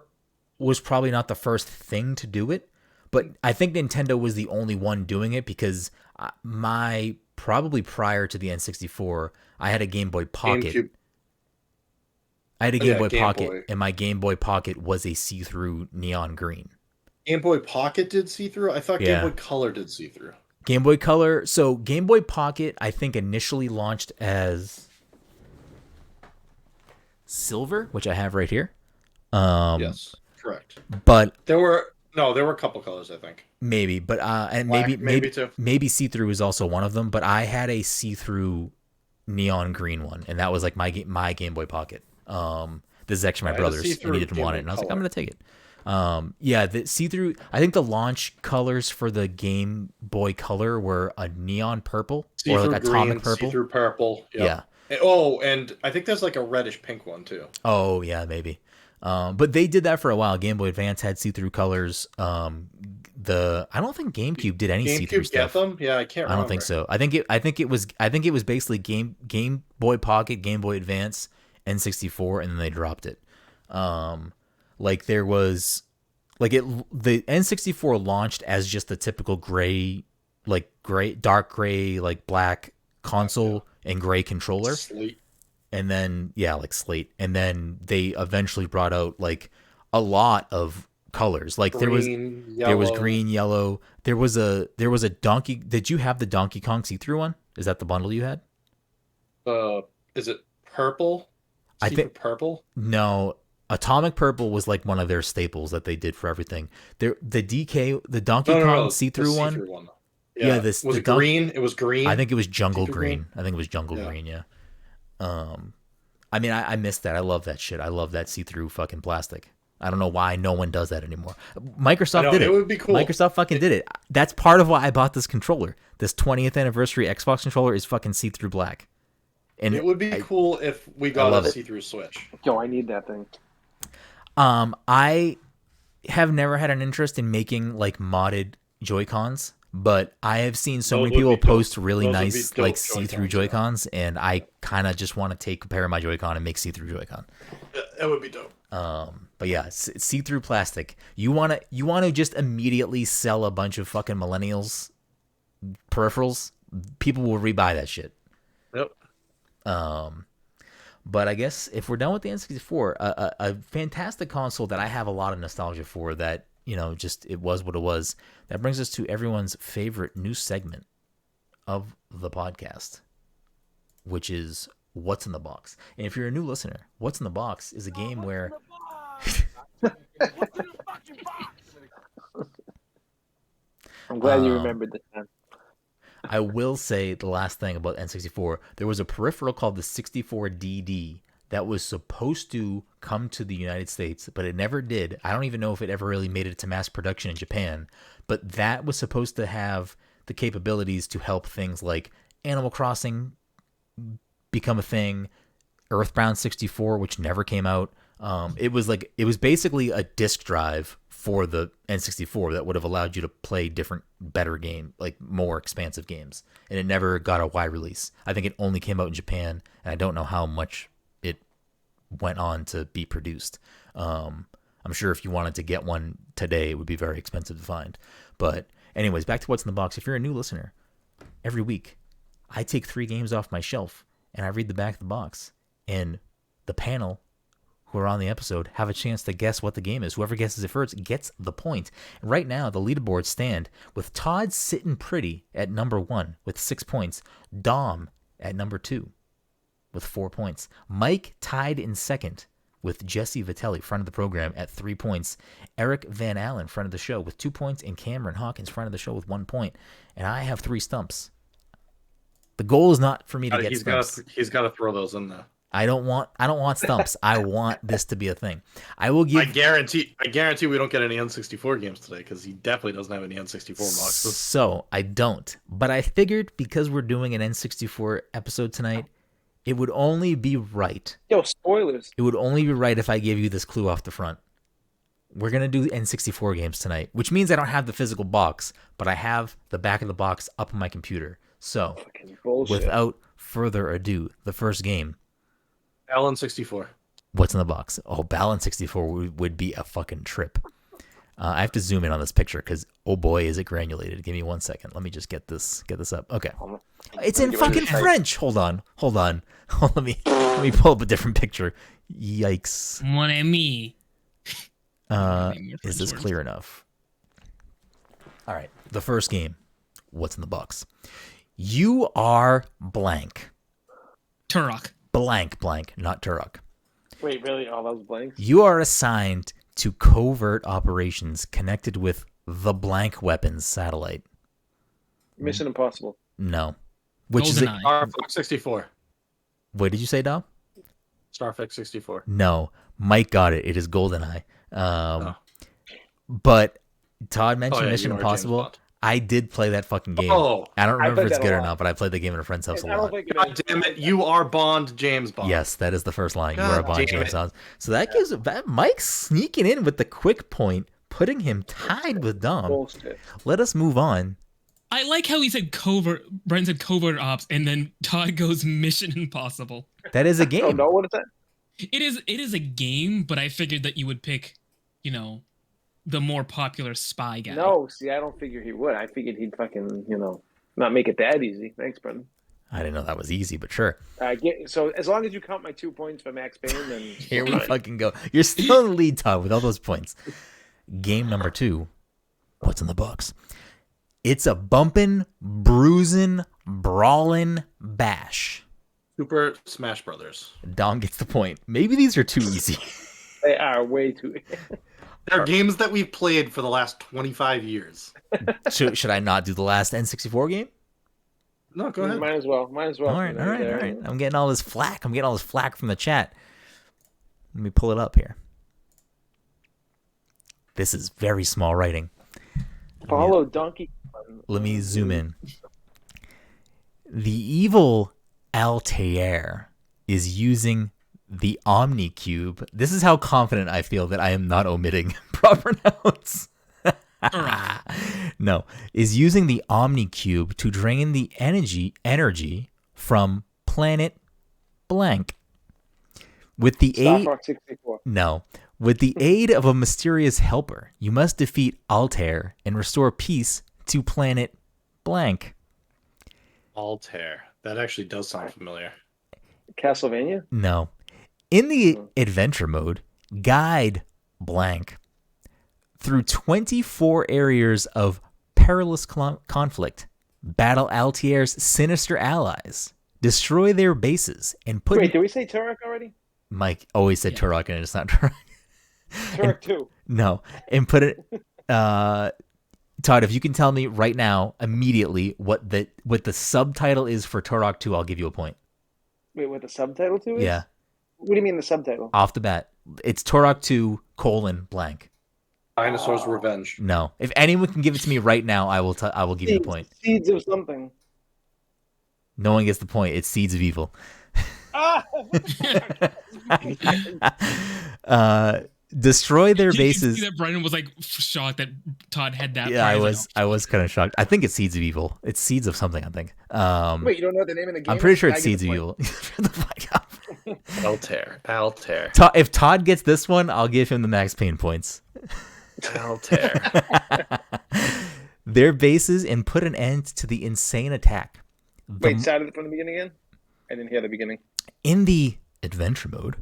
was probably not the first thing to do it, but I think Nintendo was the only one doing it, because probably prior to the N64, I had a Game Boy Pocket. GameCube. I had a Game Boy Game Pocket, Boy. and my Game Boy Pocket was a see-through neon green. Game Boy Pocket did see-through? I thought Yeah. Game Boy Color did see-through. Game Boy Color. So Game Boy Pocket, I think, initially launched as silver, which I have right here. Yes, correct. But There were No, there were a couple colors, I think. Maybe, but and Black, maybe too. maybe see-through is also one of them. But I had a see-through neon green one, and that was like my Game Boy Pocket. This is actually my brother's, and he didn't want it, and I was like, I'm gonna take it. Yeah, the see-through. I think the launch colors for the Game Boy Color were a neon purple or like atomic purple. See-through purple. Yep. Yeah. Oh, and I think there's like a reddish pink one too. Oh yeah, maybe. But they did that for a while. Game Boy Advance had see-through colors. I don't think GameCube did any see-through stuff. Get them? Yeah, I can't remember. I don't think so. I think it was basically Game Boy Pocket, Game Boy Advance, N64, and then they dropped it. Like there was the N64 launched as just the typical dark gray, like black console and gray controller. Slate. And then like slate. And then they eventually brought out like a lot of colors. Like there was green, yellow. There was a Donkey. Did you have the Donkey Kong see-through one? Is that the bundle you had? Is it purple? I think purple. No, Atomic Purple was like one of their staples that they did for everything. The Donkey Kong see-through one. Yeah, was it green? It was green. I think it was Jungle Green. Green. Yeah. I mean, I missed that. I love that shit. I love that see-through fucking plastic. I don't know why no one does that anymore. Microsoft did it. It would be cool. Microsoft fucking did it. That's part of why I bought this controller. This 20th anniversary Xbox controller is fucking see-through black. And it would be cool if we got a see-through Switch. Yo, I need that thing. I have never had an interest in making like modded Joy-Cons, but I have seen so many people post really nice like see-through Joy-Cons, and I kind of just want to take a pair of my Joy-Con and make see-through Joy-Con. That would be dope. But yeah, see-through plastic. You want to just immediately sell a bunch of fucking millennials peripherals. People will rebuy that shit. Yep. But I guess if we're done with the N64, a fantastic console that I have a lot of nostalgia for, that, you know, just it was what it was. That brings us to everyone's favorite new segment of the podcast, which is What's in the Box. And if you're a new listener, What's in the Box is a game where... I'm glad you remembered this time. I will say the last thing about N64, there was a peripheral called the 64DD that was supposed to come to the United States, but it never did. I don't even know if it ever really made it to mass production in Japan, but that was supposed to have the capabilities to help things like Animal Crossing become a thing, Earthbound 64, which never came out. It was basically a disk drive for the N64 that would have allowed you to play different, better game, like more expansive games. And it never got a wide release. I think it only came out in Japan, and I don't know how much it went on to be produced. I'm sure if you wanted to get one today, it would be very expensive to find. But anyways, back to What's in the Box. If you're a new listener, every week I take 3 games off my shelf and I read the back of the box, and the panel who are on the episode have a chance to guess what the game is. Whoever guesses it first gets the point. Right now, the leaderboards stand with Todd sitting pretty at number 1 with 6 points. Dom at number 2 with 4 points. Mike tied in second with Jesse Vitelli, friend of the program, at 3 points. Eric Van Allen, friend of the show, with 2 points. And Cameron Hawkins, friend of the show, with 1 point. And I have 3 stumps. The goal is not for me to get stumps. He's got to throw those in there. I don't want stumps. I want this to be a thing. I guarantee we don't get any N64 games today, because he definitely doesn't have any N64 boxes. So I don't. But I figured because we're doing an N64 episode tonight, it would only be right. Yo, spoilers. It would only be right if I gave you this clue off the front. We're gonna do N64 games tonight, which means I don't have the physical box, but I have the back of the box up on my computer. So, without further ado, the first game. Balan 64. What's in the box? Oh, Balan 64 would be a fucking trip. I have to zoom in on this picture because, oh boy, is it granulated. Give me 1 second. Let me just get this up. Okay. It's in fucking French. Hold on. Let me pull up a different picture. Yikes. Mon ami. Is this clear enough? All right. The first game. What's in the box? You are blank. Turok. Blank, not Turok. Wait, really? All those blanks? You are assigned to covert operations connected with the blank weapons satellite? Mission Impossible. No. Which is GoldenEye. Star Fox 64. What did you say, Dom? Star Fox 64. No. Mike got it. It is GoldenEye. Oh. But Todd mentioned yeah, Mission you are James Impossible. Bond. I did play that fucking game. Oh. I don't remember played if it's that a good or lot. not, but I played the game at a friend's house a I don't lot. think it God is. damn it! You are Bond, James Bond. Yes, that is the first line. You God are a Bond damn James it. Bond. So that gives that Mike's sneaking in with the quick point, putting him tied with Dom. Bullshit. Let us move on. I like how he said covert. Brent said covert ops, and then Todd goes Mission Impossible. That is a Oh game. no, what is that? It is a game, but I figured that you would pick, the more popular spy guy. No, see, I don't figure he would. I figured he'd fucking, not make it that easy. Thanks, Brendan. I didn't know that was easy, but sure. So as long as you count my 2 points for Max Payne, then Here we fucking go. You're still in the lead, Todd, with all those points. Game number 2. What's in the box? It's a bumpin', bruising, brawling bash. Super Smash Brothers. Dom gets the point. Maybe these are too easy. They are way too. They're games that we've played for the last 25 years. Should I not do the last N64 game? No, go ahead. Might as well. All right. I'm getting all this flack. From the chat. Let me pull it up here. This is very small writing. Follow Donkey Kong. Let me zoom in. The evil Altair is using the Omni Cube. This is how confident I feel that I am not omitting proper nouns. No, is using the Omni Cube to drain the energy from planet blank. With the Star aid Fox 64. No. With the aid of a mysterious helper, you must defeat Altair and restore peace to planet blank. Altair. That actually does sound familiar. Castlevania? No. In the adventure mode, guide blank through 24 areas of perilous conflict, battle Altair's sinister allies, destroy their bases, and put... Wait, did we say Turok already? Mike always said Turok, and it's not Turok. Turok 2. No. And put it... Todd, if you can tell me right now, immediately, what the subtitle is for Turok 2, I'll give you a point. Wait, what the subtitle to is? Yeah. What do you mean the subtitle? Off the bat. It's Turok 2, blank. Dinosaur's Revenge. No. If anyone can give it to me right now, I will give you the point. Seeds of something. No one gets the point. It's Seeds of Evil. Ah! Destroy their You can bases. see that Brenden was shocked that Todd had that. Yeah, prize. I was kind of shocked. I think it's Seeds of Evil. It's Seeds of something, I think. Wait, you don't know the name of the game? I'm pretty sure it's I get Seeds the of point. Evil. Shut the fuck up. Altair. If Todd gets this one, I'll give him the Max Payne points. Altair. Their bases and put an end to the insane attack. Wait, start it from the beginning again? I didn't hear the beginning. In the adventure mode,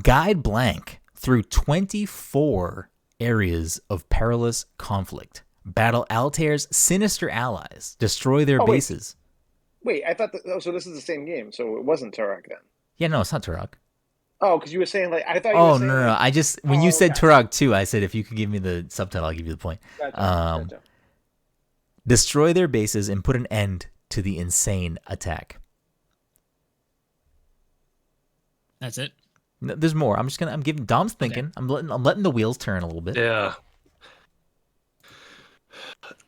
guide blank through 24 areas of perilous conflict, battle Altair's sinister allies, destroy their bases. Wait, I thought so this is the same game, so it wasn't Turok then. Yeah, no, it's not Turok. Oh, because you were saying I thought you Oh, were saying no. I just, when you said okay. Turok 2, I said if you could give me the subtitle, I'll give you the point. Gotcha. Destroy their bases and put an end to the insane attack. That's it. No, there's more. I'm giving Dom's thinking. Okay. I'm letting the wheels turn a little bit. Yeah.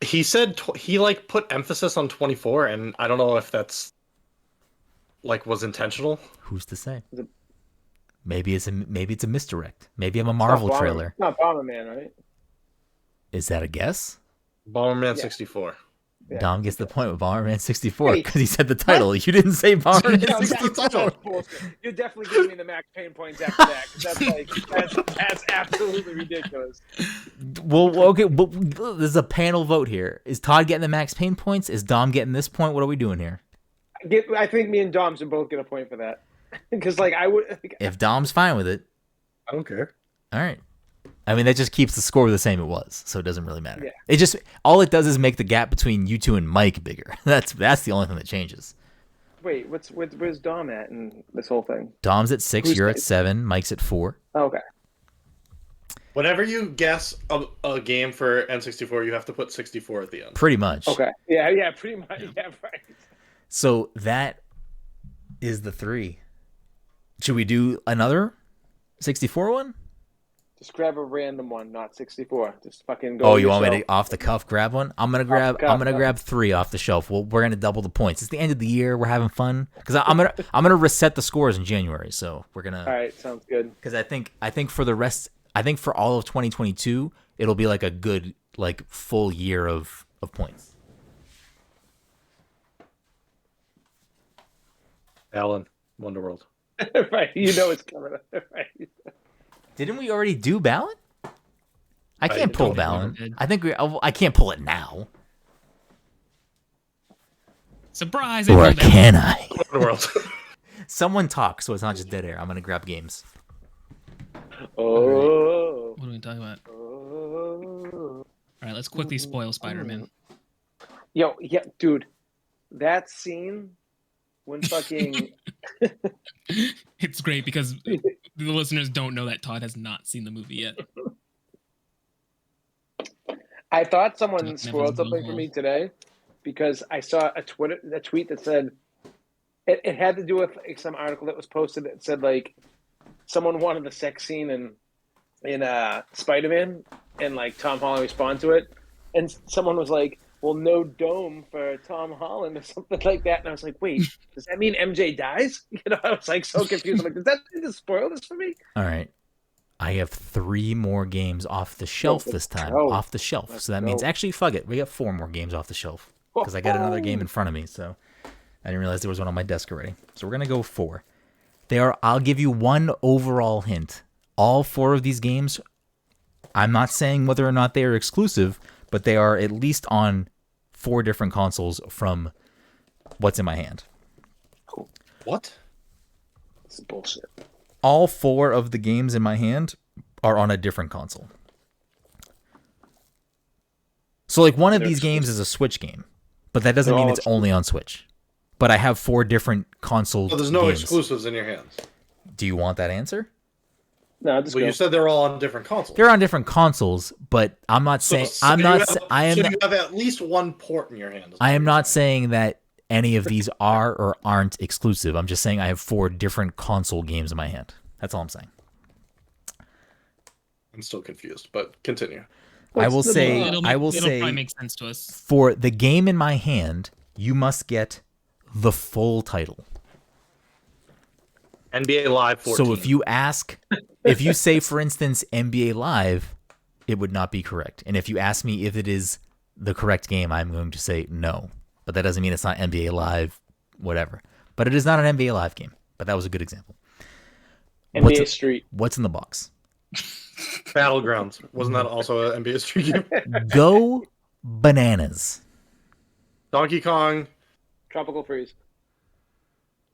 He said he put emphasis on 24, and I don't know if that's was intentional. Who's to say? Maybe it's a misdirect. Maybe I'm a Marvel trailer. It's not Bomberman, right? Is that a guess? Bomberman 64. Yeah. Dom gets the point with Bomberman 64 because he said the title. What? You didn't say Bomberman 64. You're definitely giving me the Max Payne points after that because that's absolutely ridiculous. Well, okay. Well, there's a panel vote here. Is Todd getting the Max Payne points? Is Dom getting this point? What are we doing here? I think me and Dom should both get a point for that because I would. If Dom's fine with it, I don't care. All right. I mean, that just keeps the score the same it was, so it doesn't really matter. Yeah. It just all it does is make the gap between you two and Mike bigger. That's the only thing that changes. Wait, where's Dom at in this whole thing? Dom's at 6, Who's you're at next? 7, Mike's at 4. Oh, okay. Whenever you guess a game for N64, you have to put 64 at the end. Pretty much. Okay. Yeah, pretty much. Yeah, right. So that is the 3. Should we do another 64 one? Just grab a random one, not 64. Just fucking go. Oh, you want me to off the cuff grab one? I'm gonna grab. I'm gonna yeah. grab 3 off the shelf. We're gonna double the points. It's the end of the year. We're having fun because I'm gonna reset the scores in January. So we're gonna. All right, sounds good. Because I think for the rest, I think for all of 2022, it'll be like a good like full year of points. Alan, Wonderworld. Right, you know it's coming up. Right. Didn't we already do Ballon? I can't pull Ballon. did. I think I can't pull it now. Surprise! Or can I? Wonderworld. Someone talk so it's not just dead air. I'm gonna grab games. Oh. What are we talking about? Oh. All right, let's quickly spoil Spider-Man. Yo, yeah, dude, that scene when fucking It's great because the listeners don't know that Todd has not seen the movie yet. I thought someone Never spoiled something for will. me today because I saw a tweet that said it had to do with like, some article that was posted that said like someone wanted the sex scene in Spider-Man and like Tom Holland responded to it, and someone was like, well, no dome for Tom Holland or something like that. And I was like, wait, does that mean MJ dies? You know, I was like so confused. I'm like, does that mean to spoil this for me? All right. I have 3 more games off the shelf this time. go. Off the shelf. Let's So that means go. actually, fuck it. We got 4 more games off the shelf because I got another game in front of me. So I didn't realize there was one on my desk already. So we're gonna go 4. I'll give you one overall hint. All 4 of these games, I'm not saying whether or not they are exclusive, but they are at least on 4 different consoles from what's in my hand. What? This is bullshit. All 4 of the games in my hand are on a different console. So like one of these games is a Switch game, but that doesn't mean it's only on Switch. But I have 4 different console So there's no games. exclusives in your hands. Do you want that answer? No, just Well, go. you said they're all on different consoles. They're on different consoles, but I'm not saying So I'm you not. have- I am. So not, you have at least one port in your hand. I am not saying that any of these are or aren't exclusive. I'm just saying I have 4 different console games in my hand. That's all I'm saying. I'm still confused, but continue. I will the say. bar? It'll probably make sense to us. For the game in my hand, you must get the full title. NBA Live 14. So if you say, for instance, NBA Live, it would not be correct. And if you ask me if it is the correct game, I'm going to say no. But that doesn't mean it's not NBA Live, whatever. But it is not an NBA Live game. But that was a good example. NBA Street. What's in the box? Battlegrounds. Wasn't that also an NBA Street game? Go bananas. Donkey Kong. Tropical Freeze.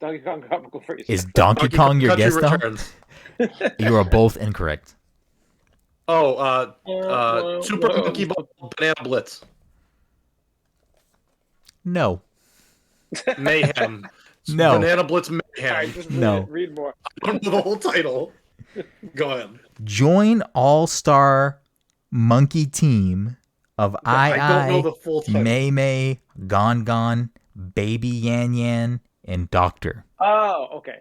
Donkey Kong Tropical Freeze. Is Donkey Kong your Country guess, though? Returns. You are both incorrect. Oh, Super Monkey Ball Banana Blitz. No. Mayhem. No. Banana Blitz All Mayhem. right, just No. read more. I don't know the whole title. Go ahead. Join All-Star Monkey Team of I don't know the I, full title. May May, Gon Gon, Baby Yan Yan, and Doctor. Oh, okay.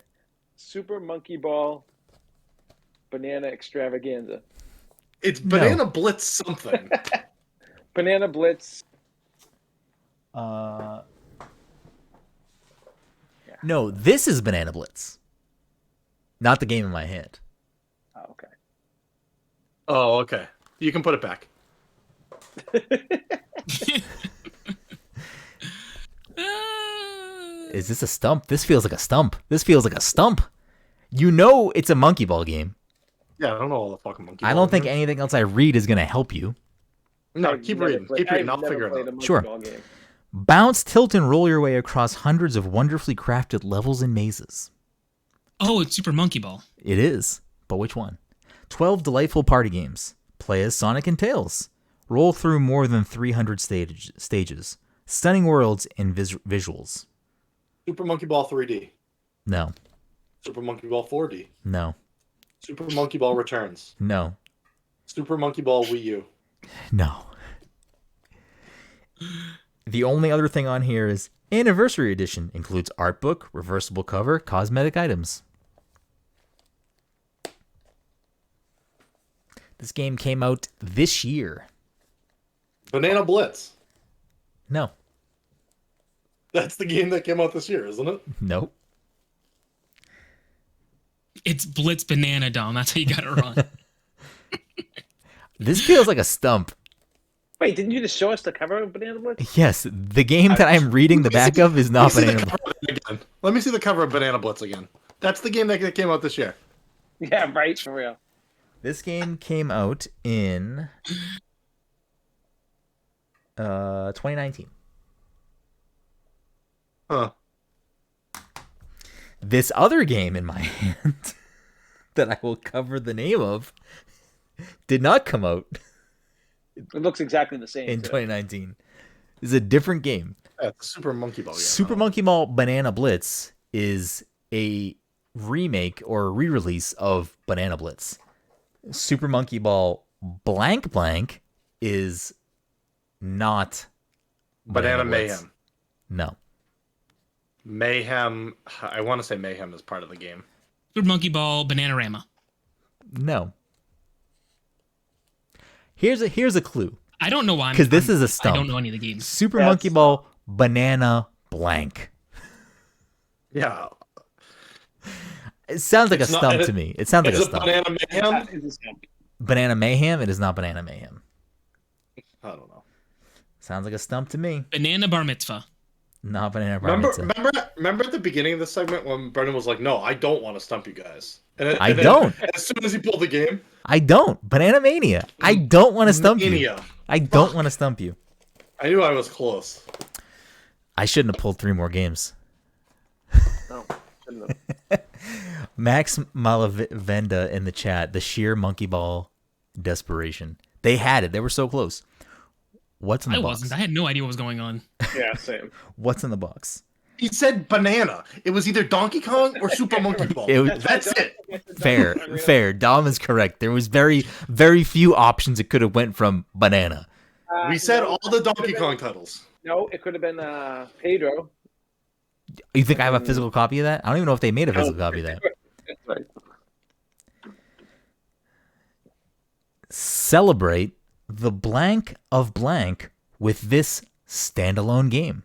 Super Monkey Ball Banana Extravaganza. It's Banana Blitz something. Banana Blitz. No, this is Banana Blitz. Not the game in my hand. Oh, okay. Oh, okay. You can put it back. Is this a stump? This feels like a stump. This feels like a stump. You know it's a monkey ball game. Yeah, I don't know all the fucking monkey. I ball don't think games. anything else I read is going to help you. No, I've keep never reading. played- Keep reading. I've I'll never figure it played a out. monkey Sure. ball game. Bounce, tilt, and roll your way across hundreds of wonderfully crafted levels and mazes. Oh, it's Super Monkey Ball. It is, but which one? 12 delightful party games. Play as Sonic and Tails. Roll through more than 300 stages. Stunning worlds and visuals. Super Monkey Ball 3D. No, Super Monkey Ball 4D. no, Super Monkey Ball Returns. no, Super Monkey Ball Wii U. No. The only other thing on here is Anniversary Edition. Includes art book, reversible cover, cosmetic items. This game came out this year. Banana Blitz. No. That's the game that came out this year, isn't it? Nope. It's Blitz Banana Dom. That's how you got it wrong. This feels like a stump. Wait, didn't you just show us the cover of Banana Blitz? Yes, the game that I'm reading the back of is not Banana Blitz. Let me see the cover of Banana Blitz again. That's the game that came out this year. Yeah, right, for real. This game came out in 2019. Huh. This other game in my hand that I will cover the name of did not come out It looks exactly the same. in too. 2019. This is a different game. That's Super Monkey Ball game. Super Monkey Ball Banana Blitz is a remake or a re-release of Banana Blitz. Super Monkey Ball blank blank is not Banana Blitz. Mayhem. No. Mayhem. I want to say Mayhem is part of the game. Super Monkey Ball Bananarama. No. Here's a clue. I don't know why. Because this is a stump. I don't know any of the games. Super Monkey Ball Banana Blank. Yeah. It sounds like It's a not- stump to me. It sounds like Is a it stump. Banana Mayhem? It's a stump. Banana Mayhem? It is not Banana Mayhem. I don't know. Sounds like a stump to me. Banana Bar Mitzvah. Not Banana Bar Mitzvah. Remember at the beginning of the segment when Brendan was like, "No, I don't want to stump you guys." And I then, don't. As soon as he pulled the game, I don't. Banana Mania. I don't want to stump you. Mania. I don't want to stump you. I knew I was close. I shouldn't have pulled 3 more games. No, shouldn't have. Max Malavenda in the chat. The sheer Monkey Ball desperation. They had it. They were so close. What's in the I box? wasn't. I had no idea what was going on. Yeah, same. What's in the box? He said banana. It was either Donkey Kong or Super Monkey Ball. That's it. Fair. Dom is correct. There was very, very few options it could have went from banana. We said all the Donkey Kong titles. No, it could have been Pedro. You think I have a physical copy of that? I don't even know if they made a physical copy of that. That's right. Celebrate the blank of blank with this standalone game.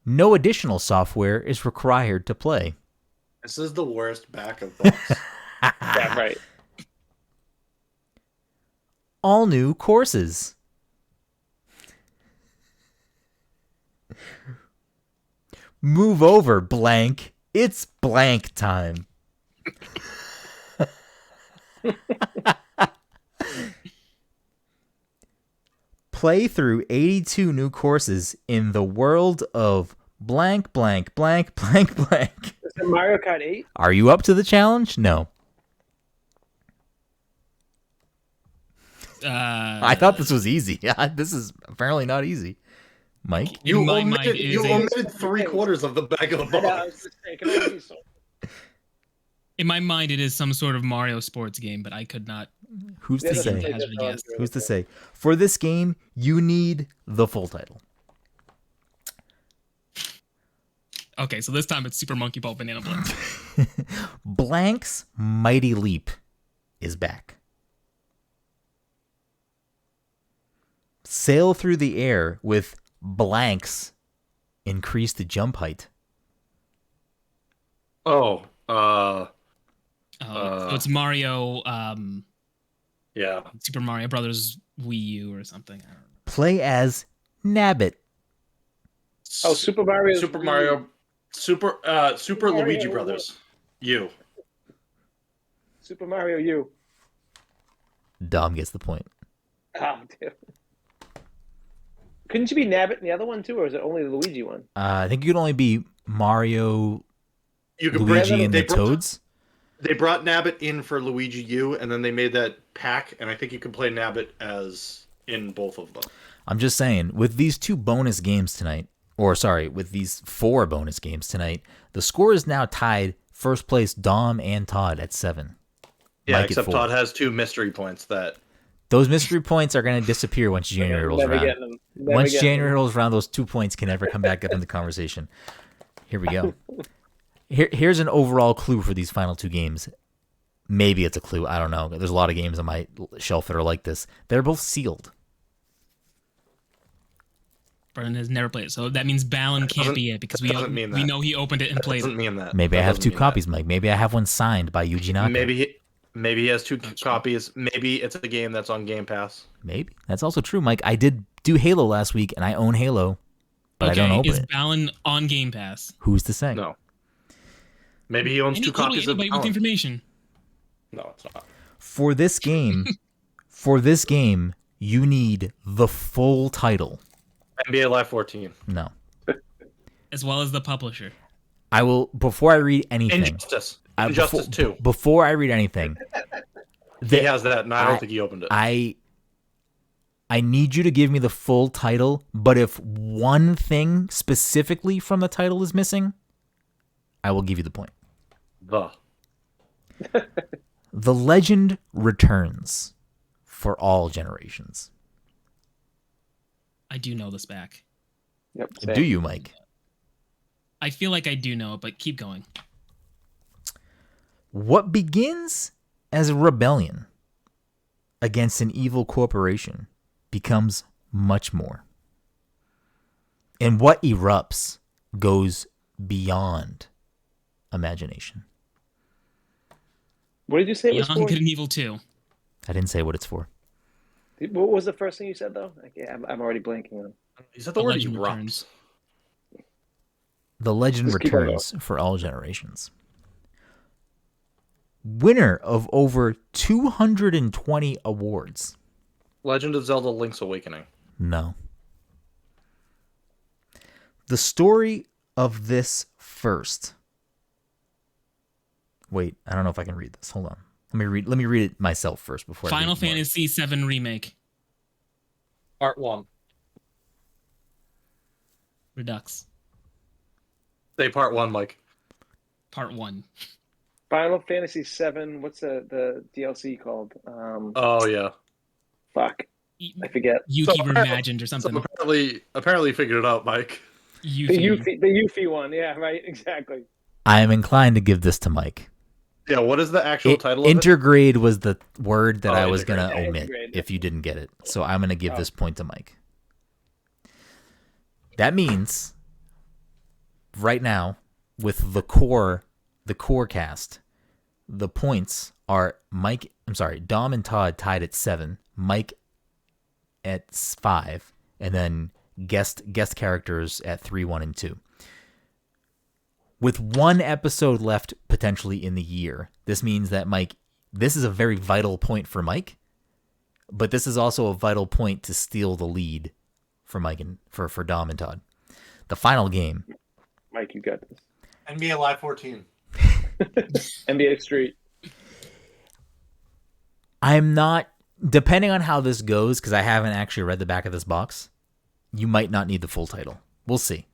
No additional software is required to play. This is the worst back of box. Yeah, right. All new courses. Move over, blank. It's blank time. Play through 82 new courses in the world of blank, blank, blank, blank, blank. Is it Mario Kart 8? Are you up to the challenge? No. I thought this was easy. Yeah, this is apparently not easy. Mike? You In my omitted, mind, it is you a- omitted 3/4 of the back of the I box. was just saying, it can only be so. In my mind, it is some sort of Mario sports game, but I could not. Who's Yeah, to that's say? okay. Hazard guess. Who's to say? For this game, you need the full title. Okay, so this time it's Super Monkey Ball Banana Blitz. Blank's Mighty Leap is back. Sail through the air with Blank's increased jump height. Oh, So it's Mario, yeah. Super Mario Brothers Wii U or something. I don't know. Play as Nabbit. Oh, Super Mario. Super Mario, Super Mario. Luigi Brothers. You. Super Mario U. Dom gets the point. Oh, damn. Couldn't you be Nabbit in the other one too, or is it only the Luigi one? I think you could only be Mario, You could Luigi, and they the brought- Toads. They brought Nabbit in for Luigi U, and then they made that pack, and I think you can play Nabbit as in both of them. I'm just saying, with these 2 bonus games tonight, with these 4 bonus games tonight, the score is now tied first place Dom and Todd at 7. Yeah, Mike at except 4. Todd has 2 mystery points that. Those mystery points are going to disappear once January rolls Never around. getting them. Never Once getting January them. rolls around, those 2 points can never come back up in the conversation. Here we go. Here's an overall clue for these final 2 games. Maybe it's a clue. I don't know. There's a lot of games on my shelf that are like this. They're both sealed. Brenden has never played it, so that means Balin can't be it because we know he opened it and played Doesn't it. mean that. Maybe That I have doesn't 2 mean copies, Mike. Maybe I have one signed by Yuji that. Naka. Maybe he has 2 copies. Maybe it's a game that's on Game Pass. Maybe. That's also true, Mike. I did do Halo last week, and I own Halo, but I don't open is it. Balin on Game Pass? Who's to say? No. Maybe he owns 2 copies of anybody with Balin. information. No, it's not. For this game, you need the full title. NBA Live 14. No. As well as the publisher. I will, before I read anything. Injustice. Injustice 2. Before I read anything. He has that, and I don't think he opened it. I need you to give me the full title, but if one thing specifically from the title is missing, I will give you the point. The Legend returns for all generations. I do know this back. Yep. Do you, Mike? I feel like I do know it, but keep going. What begins as a rebellion against an evil corporation becomes much more. And what erupts goes beyond imagination. What did you say it was Beyond for? Good and Evil 2. I didn't say what it's for. What was the first thing you said, though? I'm already blanking on. He said the The word Legend erupts. returns. The Legend Just keep on returns for all generations. Winner of over 220 awards. Legend of Zelda Link's Awakening. No. The story of this first. Wait, I don't know if I can read this. Hold on. Let me read it myself first before I Final read more. Fantasy VII Remake. Part 1. Redux. Say Part 1, Mike. Part 1. Final Fantasy VII. What's the DLC called? Oh, yeah. Fuck. I forget. Yuki So- Reimagined or something. So apparently you figured it out, Mike. The Yuffie. Yuffie one. Yeah, right. Exactly. I am inclined to give this to Mike. Yeah, what is the actual title of it? Intergrade was the word that I was going to intergrade. Yeah, omit intergrade. if you didn't get it. So I'm going to give this point to Mike. That means right now with the core cast, the points are Dom and Todd tied at 7, Mike at 5, and then guest characters at 3, 1, and 2. With one episode left potentially in the year, this means that Mike, this is a very vital point for Mike, but this is also a vital point to steal the lead for Mike and for Dom and Todd. The final game. Mike, you got this. NBA Live 14. NBA Street. I'm not, depending on how this goes, because I haven't actually read the back of this box, you might not need the full title. We'll see.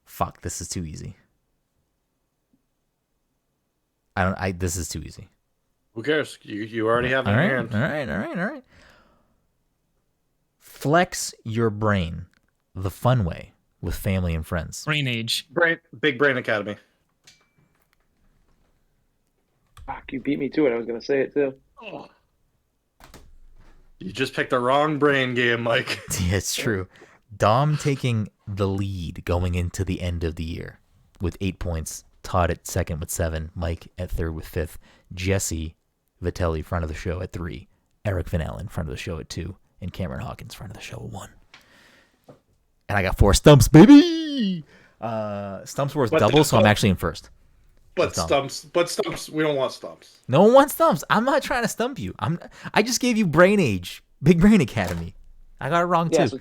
Fuck, this is too easy. This is too easy. Who cares? You already have it in your hand. All right. Flex your brain the fun way with family and friends. Brain Age. Big Brain Academy. Fuck, you beat me to it. I was gonna say it too. Oh. You just picked the wrong brain game, Mike. Yeah, it's true. Dom taking the lead going into the end of the year with 8 points. Todd at second with 7. Mike at third with 5th. Jesse Vitelli, front of the show at 3. Eric Van Allen, front of the show at 2. And Cameron Hawkins, front of the show at 1. And I got 4 stumps, baby! Stumps worth double, so I'm actually in first. But stumps, we don't want stumps. No one wants stumps. I'm not trying to stump you. I just gave you Brain Age, Big Brain Academy. I got it wrong too. So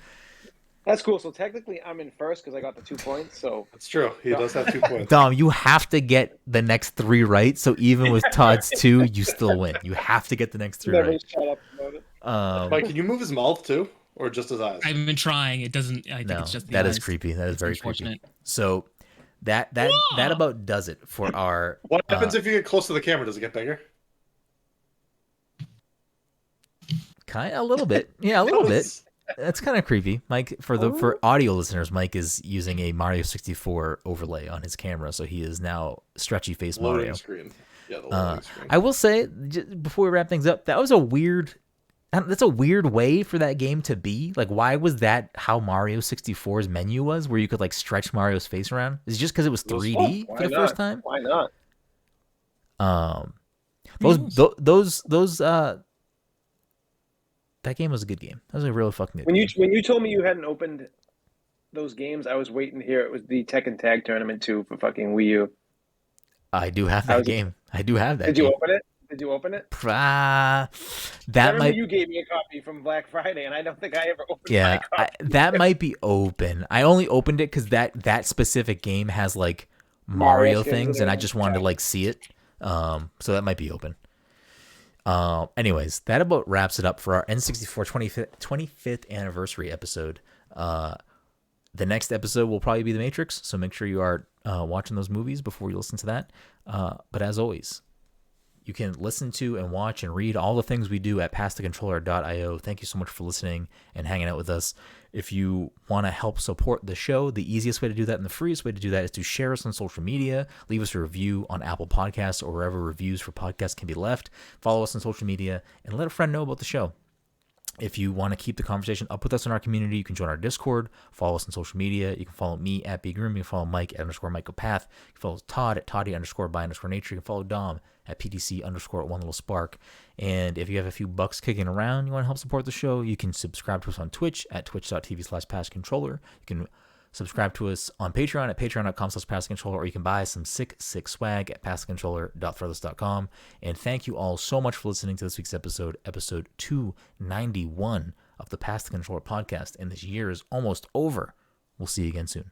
that's cool. So technically, I'm in first because I got the 2 points. So That's true. He does have 2 points. Dom, you have to get the next 3 right. So even with Todd's 2, you still win. You have to get the next 3 never right. shut up about it. Mike, can you move his mouth too, or just his eyes? I've been trying. It doesn't. I think No, it's just the that eyes. is creepy. That is very unfortunate. creepy. So That about does it for our. What happens if you get close to the camera? Does it get bigger? Kind of a little bit, yeah, a little bit. That's kind of creepy, Mike. For audio listeners, Mike is using a Mario 64 overlay on his camera, so he is now stretchy face Mario. Screen. Yeah, the loading screen. I will say before we wrap things up, that's a weird way for that game to be. Like, why was that how Mario 64's menu was, where you could like stretch Mario's face around? Is it just because it was 3D for the first time? Why not? That game was a good game. That was a really fucking good When game. you told me you hadn't opened those games, I was waiting to hear it was the Tekken Tag Tournament 2 for fucking Wii U. I do have that game. I do have that. Did you open it? Did you open it? That might. You gave me a copy from Black Friday, and I don't think I ever opened. Yeah, my copy. that might be open. I only opened it because that specific game has like Mario things, and I just wanted to like see it. So that might be open. Anyways, that about wraps it up for our N64 25th anniversary episode. The next episode will probably be The Matrix, so make sure you are watching those movies before you listen to that. But as always, you can listen to and watch and read all the things we do at passthecontroller.io. Thank you so much for listening and hanging out with us. If you want to help support the show, the easiest way to do that and the freest way to do that is to share us on social media, leave us a review on Apple Podcasts or wherever reviews for podcasts can be left. Follow us on social media and let a friend know about the show. If you want to keep the conversation up with us in our community, you can join our Discord, follow us on social media. You can follow me at BGroom. You can follow Mike at _MichaelPath. You can follow Todd at Toddy_by_nature. You can follow Dom at PTC_OneLittleSpark. And if you have a few bucks kicking around, you want to help support the show, you can subscribe to us on Twitch at twitch.tv/passcontroller. You can subscribe to us on Patreon at patreon.com/passcontroller, or you can buy some sick swag at passcontroller.threadless.com. And thank you all so much for listening to this week's episode 291 of the Pass the Controller podcast. And this year is almost over. We'll see you again soon.